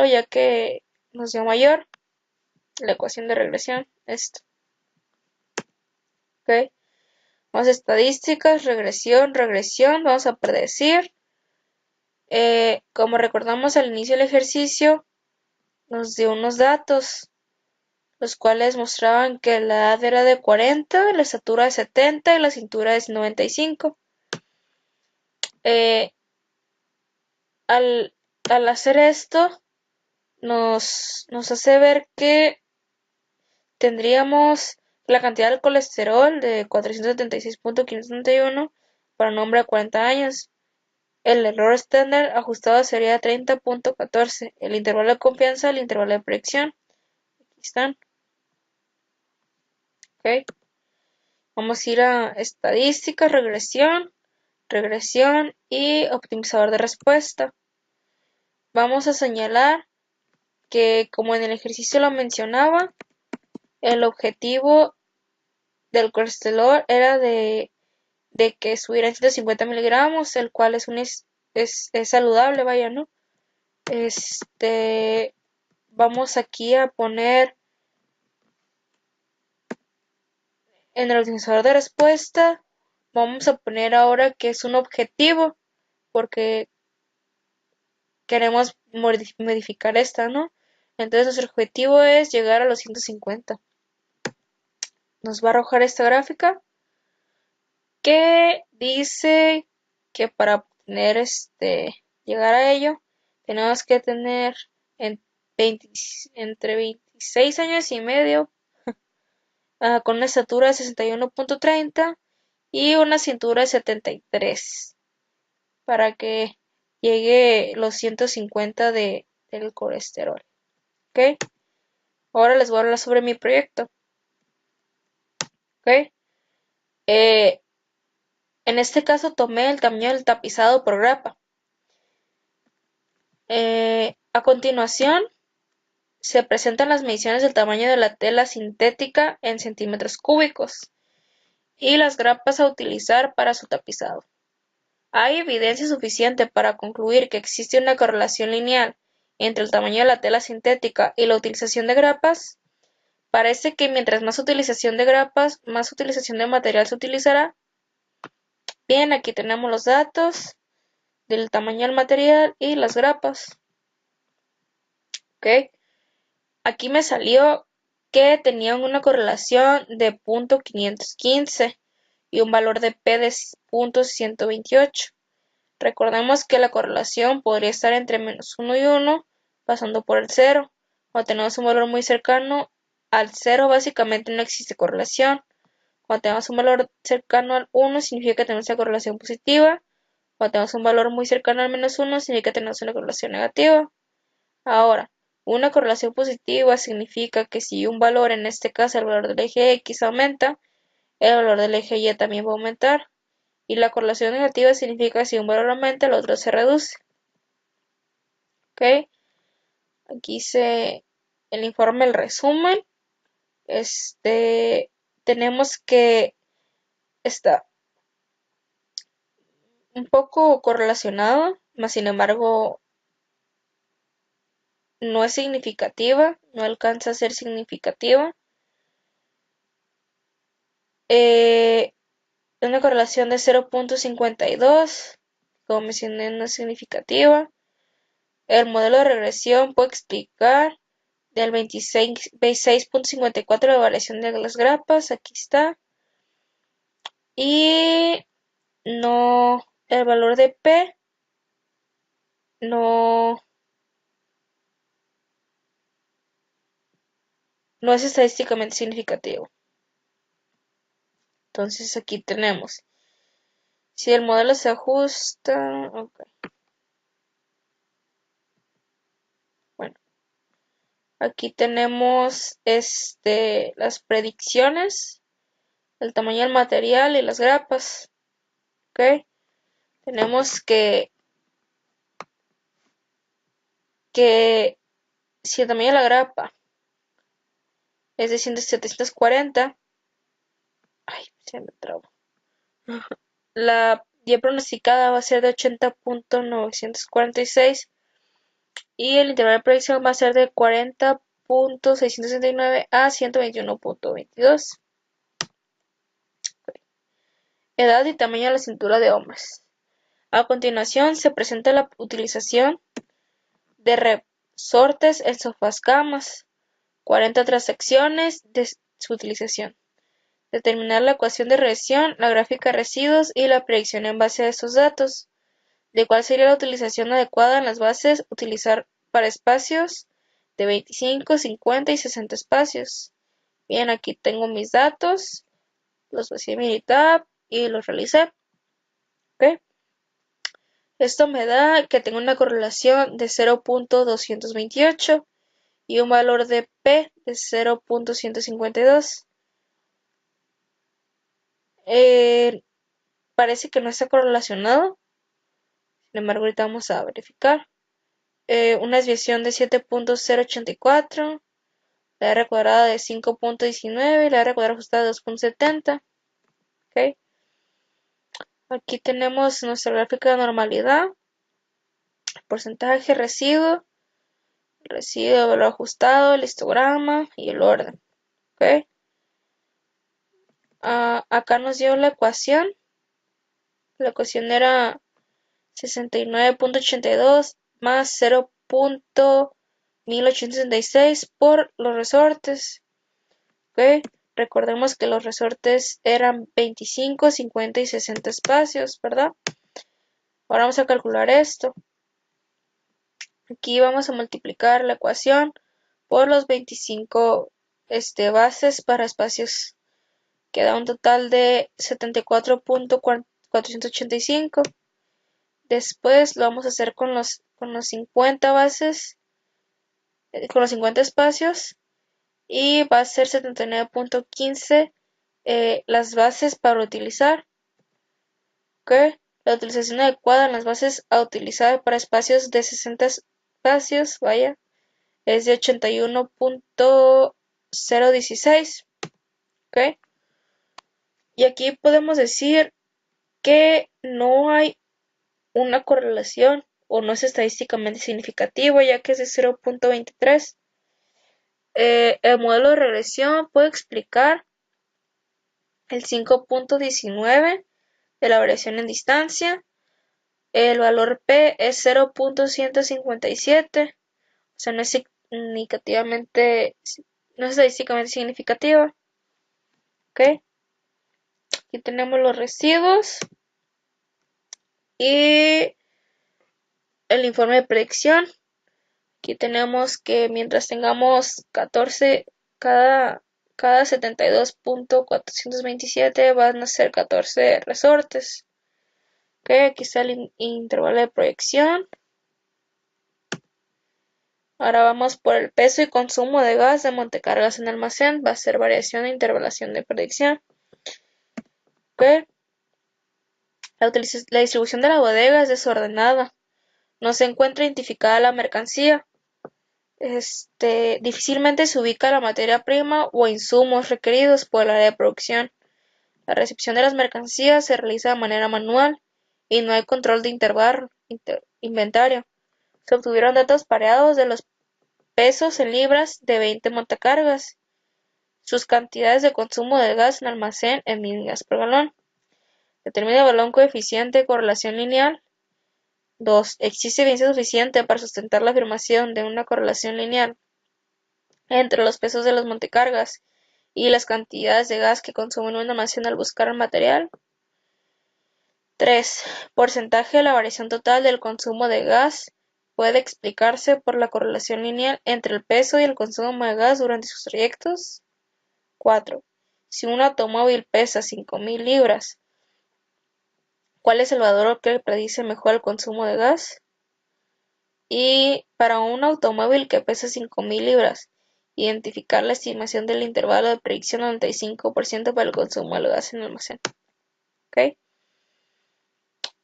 Speaker 1: ya que nos dio mayor la ecuación de regresión. Esto. Ok. Vamos a estadísticas, regresión. Vamos a predecir. Como recordamos al inicio del ejercicio, nos dio unos datos, los cuales mostraban que la edad era de 40, la estatura de 70 y la cintura es 95. Al hacer esto, nos hace ver que tendríamos la cantidad de colesterol de 476.531 para un hombre de 40 años. El error estándar ajustado sería 30.14. El intervalo de confianza, el intervalo de predicción. Aquí están. Ok. Vamos a ir a estadísticas, regresión y optimizador de respuesta. Vamos a señalar que, como en el ejercicio lo mencionaba, el objetivo del colesterol era de que subiera en 150 miligramos, el cual es saludable, vaya, ¿no? Vamos aquí a poner en el optimizador de respuesta, vamos a poner ahora que es un objetivo, porque queremos modificar esta, ¿no? Entonces nuestro objetivo es llegar a los 150. Nos va a arrojar esta gráfica que dice que para obtener llegar a ello, tenemos que tener entre 26 años y medio con una estatura de 61.30 y una cintura de 73 para que llegue los 150 del colesterol. ¿Ok? Ahora les voy a hablar sobre mi proyecto. ¿Ok? En este caso tomé el tamaño del tapizado por grapa. A continuación se presentan las mediciones del tamaño de la tela sintética en centímetros cúbicos y las grapas a utilizar para su tapizado. Hay evidencia suficiente para concluir que existe una correlación lineal entre el tamaño de la tela sintética y la utilización de grapas. Parece que mientras más utilización de grapas, más utilización de material se utilizará. Bien, aquí tenemos los datos del tamaño del material y las grapas. ¿Ok? Aquí me salió que tenían una correlación de 0.515 y un valor de P de 0.128. Recordemos que la correlación podría estar entre -1 y 1, pasando por el 0. Cuando tenemos un valor muy cercano al 0, básicamente no existe correlación. Cuando tenemos un valor cercano al 1, significa que tenemos una correlación positiva. Cuando tenemos un valor muy cercano al -1, significa que tenemos una correlación negativa. Ahora, una correlación positiva significa que si un valor, en este caso el valor del eje X, aumenta, el valor del eje Y también va a aumentar. Y la correlación negativa significa que si un valor aumenta, el otro se reduce. ¿Ok? Aquí hice el informe, el resumen. Tenemos que está un poco correlacionado, mas sin embargo no es significativa, no alcanza a ser significativa. Una correlación de 0.52, como mencioné, no es significativa. El modelo de regresión puede explicar del 26.54 de variación de las grapas, aquí está. Y no, el valor de P no es estadísticamente significativo. Entonces aquí tenemos, si el modelo se ajusta, okay. Bueno, aquí tenemos las predicciones, el tamaño del material y las grapas. ¿Ok? Tenemos que si el tamaño de la grapa es de 740, ay, se me trabó. La día pronosticada va a ser de 80.946 y el intervalo de predicción va a ser de 40.669 a 121.22. Edad y tamaño de la cintura de hombres. A continuación se presenta la utilización de resortes en sofás camas, 40 transacciones de su utilización. Determinar la ecuación de regresión, la gráfica de residuos y la predicción en base a estos datos. De cuál sería la utilización adecuada en las bases, utilizar para espacios de 25, 50 y 60 espacios. Bien, aquí tengo mis datos, los vacié en Minitab y los realicé. ¿Ok? Esto me da que tengo una correlación de 0.228 y un valor de P de 0.152. Parece que no está correlacionado. Sin embargo, ahorita vamos a verificar. Una desviación de 7.084, la R cuadrada de 5.19 y la R cuadrada ajustada de 2.70. ¿Okay? Aquí tenemos nuestra gráfica de normalidad, porcentaje, residuo, valor ajustado, el histograma y el orden. ¿Okay? Acá nos dio la ecuación. La ecuación era 69.82 más 0.1866 por los resortes. ¿Ok? Recordemos que los resortes eran 25, 50 y 60 espacios, ¿verdad? Ahora vamos a calcular esto. Aquí vamos a multiplicar la ecuación por los 25 bases para espacios, que da un total de 74.485. Después lo vamos a hacer con los 50 bases, con los 50 espacios, y va a ser 79.15 las bases para utilizar. ¿Ok? La utilización adecuada en las bases a utilizar para espacios de 60 espacios, es de 81.016. ¿Ok? Y aquí podemos decir que no hay una correlación o no es estadísticamente significativo, ya que es de 0.23. El modelo de regresión puede explicar el 5.19 de la variación en distancia. El valor P es 0.157, o sea, no es estadísticamente significativa. ¿Ok? Aquí tenemos los residuos y el informe de predicción. Aquí tenemos que mientras tengamos 14, cada 72.427 van a ser 14 resortes. Ok, aquí está el intervalo de proyección. Ahora vamos por el peso y consumo de gas de montecargas en almacén. Va a ser variación e intervalación de predicción. Ok. La distribución de la bodega es desordenada. No se encuentra identificada la mercancía. Difícilmente se ubica la materia prima o insumos requeridos por el área de producción. La recepción de las mercancías se realiza de manera manual y no hay control de inventario. Se obtuvieron datos pareados de los pesos en libras de 20 montacargas, sus cantidades de consumo de gas en almacén en millas por galón. Determina el valor coeficiente de correlación lineal. 2. Existe evidencia suficiente para sustentar la afirmación de una correlación lineal entre los pesos de los montecargas y las cantidades de gas que consumen una almacén al buscar el material. 3. Porcentaje de la variación total del consumo de gas puede explicarse por la correlación lineal entre el peso y el consumo de gas durante sus trayectos. 4. Si un automóvil pesa 5.000 libras, ¿cuál es el valor que predice mejor el consumo de gas? Y para un automóvil que pesa 5.000 libras, identificar la estimación del intervalo de predicción 95% para el consumo del gas en el almacén. ¿Ok?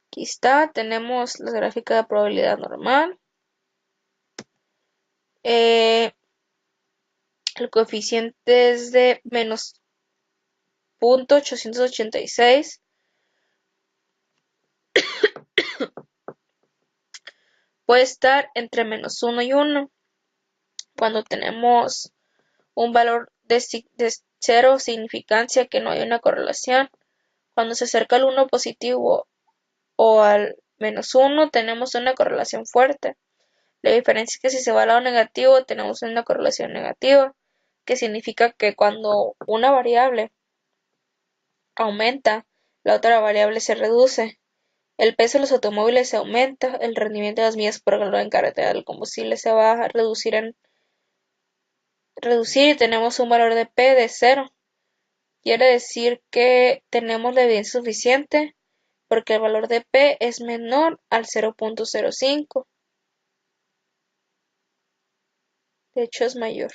Speaker 1: Aquí está, tenemos la gráfica de probabilidad normal. El coeficiente es de menos 0.886. Puede estar entre menos 1 y 1. Cuando tenemos un valor de 0 significancia que no hay una correlación. Cuando se acerca al 1 positivo o al menos 1 tenemos una correlación fuerte. La diferencia es que si se va al lado negativo tenemos una correlación negativa, que significa que cuando una variable aumenta, la otra variable se reduce. El peso de los automóviles se aumenta, el rendimiento de las millas por galón en carretera del combustible se va a reducir y tenemos un valor de P de 0. Quiere decir que tenemos la evidencia suficiente porque el valor de P es menor al 0.05. De hecho es mayor.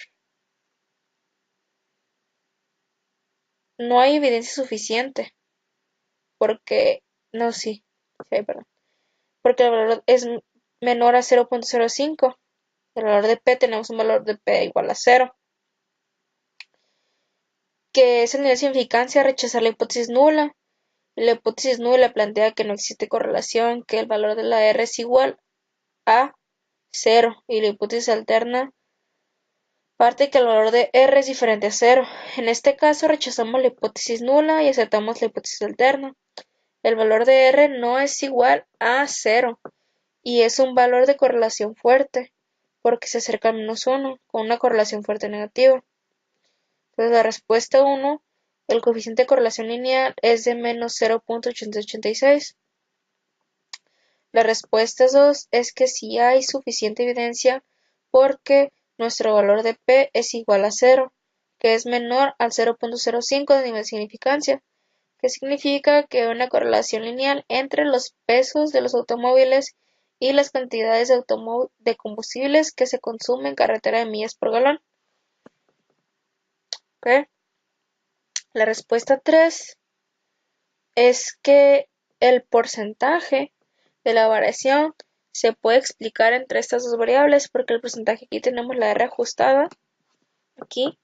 Speaker 1: No hay evidencia suficiente porque porque el valor es menor a 0.05. El valor de P tenemos un valor de P igual a 0. Que es el nivel de significancia rechazar la hipótesis nula. La hipótesis nula plantea que no existe correlación, que el valor de la R es igual a 0 y la hipótesis alterna parte que el valor de R es diferente a 0. En este caso rechazamos la hipótesis nula y aceptamos la hipótesis alterna. El valor de R no es igual a 0 y es un valor de correlación fuerte porque se acerca al menos 1 con una correlación fuerte negativa. Entonces la respuesta 1, el coeficiente de correlación lineal es de menos 0.886. La respuesta 2 es que sí hay suficiente evidencia porque nuestro valor de P es igual a 0, que es menor al 0.05 de nivel de significancia, que significa que hay una correlación lineal entre los pesos de los automóviles y las cantidades de combustibles que se consumen en carretera de millas por galón. ¿Okay? La respuesta 3 es que el porcentaje de la variación se puede explicar entre estas dos variables, porque el porcentaje, aquí tenemos la R ajustada, aquí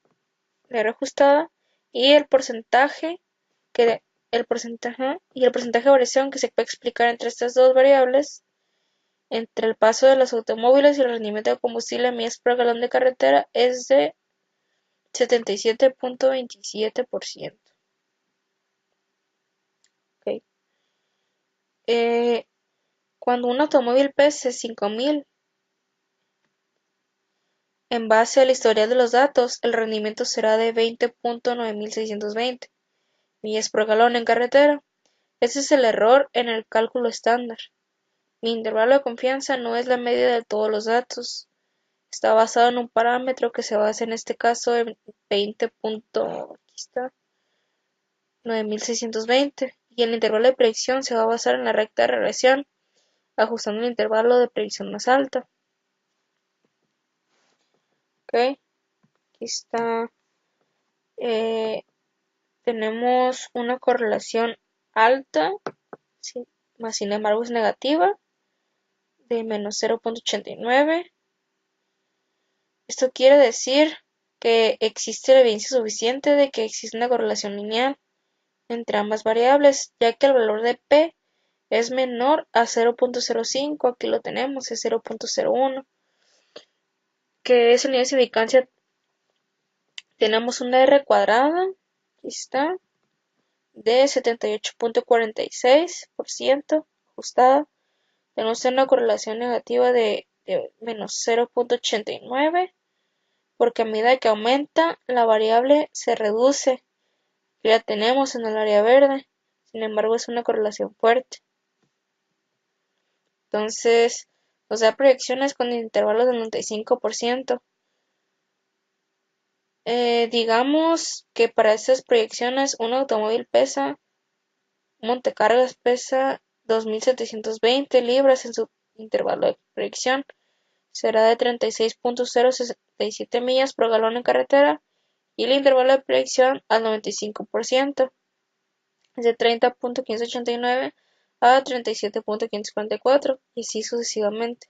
Speaker 1: la R ajustada, y el porcentaje de variación que se puede explicar entre estas dos variables, entre el paso de los automóviles y el rendimiento de combustible en millas por galón de carretera, es de 77.27%. Okay. Cuando un automóvil pese 5.000, en base al historial de los datos, el rendimiento será de 20.9620 millas por galón en carretera. Ese es el error en el cálculo estándar. Mi intervalo de confianza no es la media de todos los datos. Está basado en un parámetro que se basa en este caso en 20.9620, y el intervalo de predicción se va a basar en la recta de regresión, ajustando el intervalo de predicción más alta. Ok, aquí está. Tenemos una correlación alta, sí, más sin embargo es negativa, de menos 0.89. Esto quiere decir que existe la evidencia suficiente de que existe una correlación lineal entre ambas variables, ya que el valor de P es menor a 0.05, aquí lo tenemos, es 0.01, que es el nivel de significancia. Tenemos una R cuadrada, aquí está, de 78.46% ajustada. Tenemos una correlación negativa de menos 0.89, porque a medida que aumenta la variable se reduce. Ya tenemos en el área verde, sin embargo es una correlación fuerte. Entonces nos da proyecciones con intervalos del 95%. Digamos que para estas proyecciones un montecargas pesa 2.720 libras en su intervalo de proyección. Será de 36.067 millas por galón en carretera, y el intervalo de proyección al 95%. Es de 30.589 a 37.544 y así sucesivamente.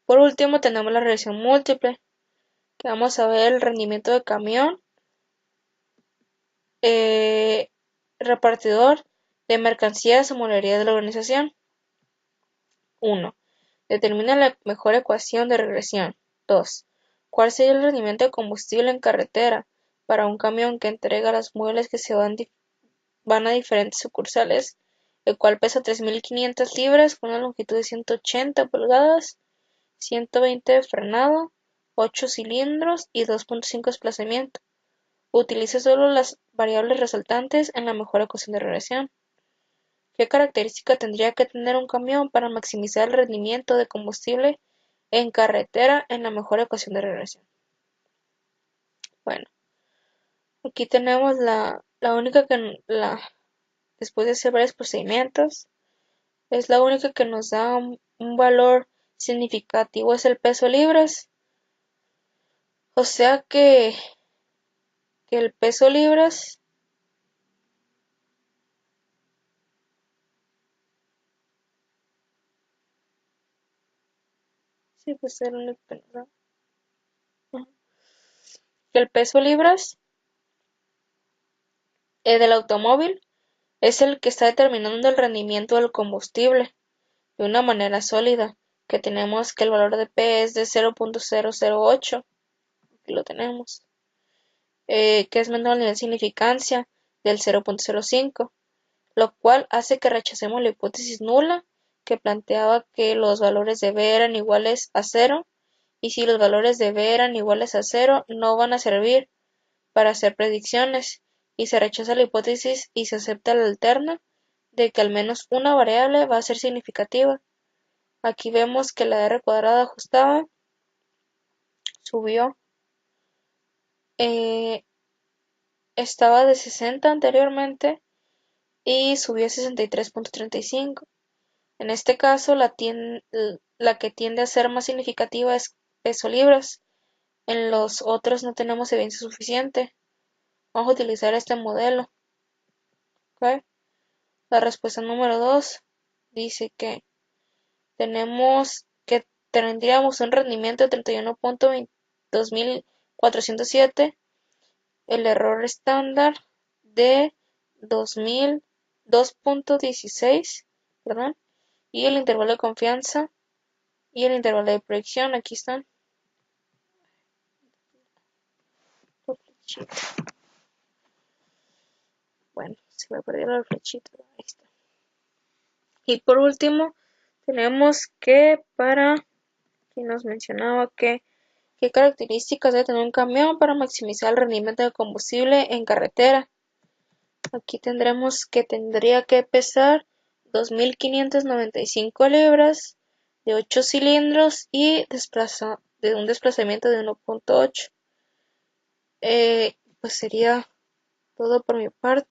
Speaker 1: Por último tenemos la regresión múltiple, que vamos a ver el rendimiento de camión repartidor de mercancías o molería de la organización. 1. Determina la mejor ecuación de regresión. 2. ¿Cuál sería el rendimiento de combustible en carretera para un camión que entrega los muebles que se van a diferentes sucursales, el cual pesa 3.500 libras con una longitud de 180 pulgadas, 120 de frenado, 8 cilindros y 2.5 desplazamiento? Utiliza solo las variables resultantes en la mejor ecuación de regresión. ¿Qué característica tendría que tener un camión para maximizar el rendimiento de combustible en carretera en la mejor ecuación de regresión? Bueno, aquí tenemos la única que después de hacer varios procedimientos, es la única que nos da un valor significativo, es el peso libras. O sea que el peso libras sí, pues era lo que nos da. Que el peso libras del automóvil es el que está determinando el rendimiento del combustible de una manera sólida, que tenemos que el valor de P es de 0.008, aquí lo tenemos, que es menor al nivel de significancia del 0.05, lo cual hace que rechacemos la hipótesis nula que planteaba que los valores de B eran iguales a 0, y si los valores de B eran iguales a 0 no van a servir para hacer predicciones, y se rechaza la hipótesis y se acepta la alterna de que al menos una variable va a ser significativa. Aquí vemos que la R cuadrada ajustada subió eh, estaba de 60 anteriormente y subió a 63.35. En este caso, la que tiende a ser más significativa es peso libras. En los otros no tenemos evidencia suficiente. Vamos a utilizar este modelo. ¿Ok? La respuesta número 2 dice que tendríamos un rendimiento de 31.2407, el error estándar de 2.2.16, perdón, y el intervalo de confianza y el intervalo de proyección. Aquí están. Bueno, se me perdió la flechita. Ahí está. Y por último, tenemos que aquí nos mencionaba qué características debe tener un camión para maximizar el rendimiento de combustible en carretera. Aquí tendremos que tendría que pesar 2.595 libras, de 8 cilindros y de un desplazamiento de 1.8. Pues sería todo por mi parte.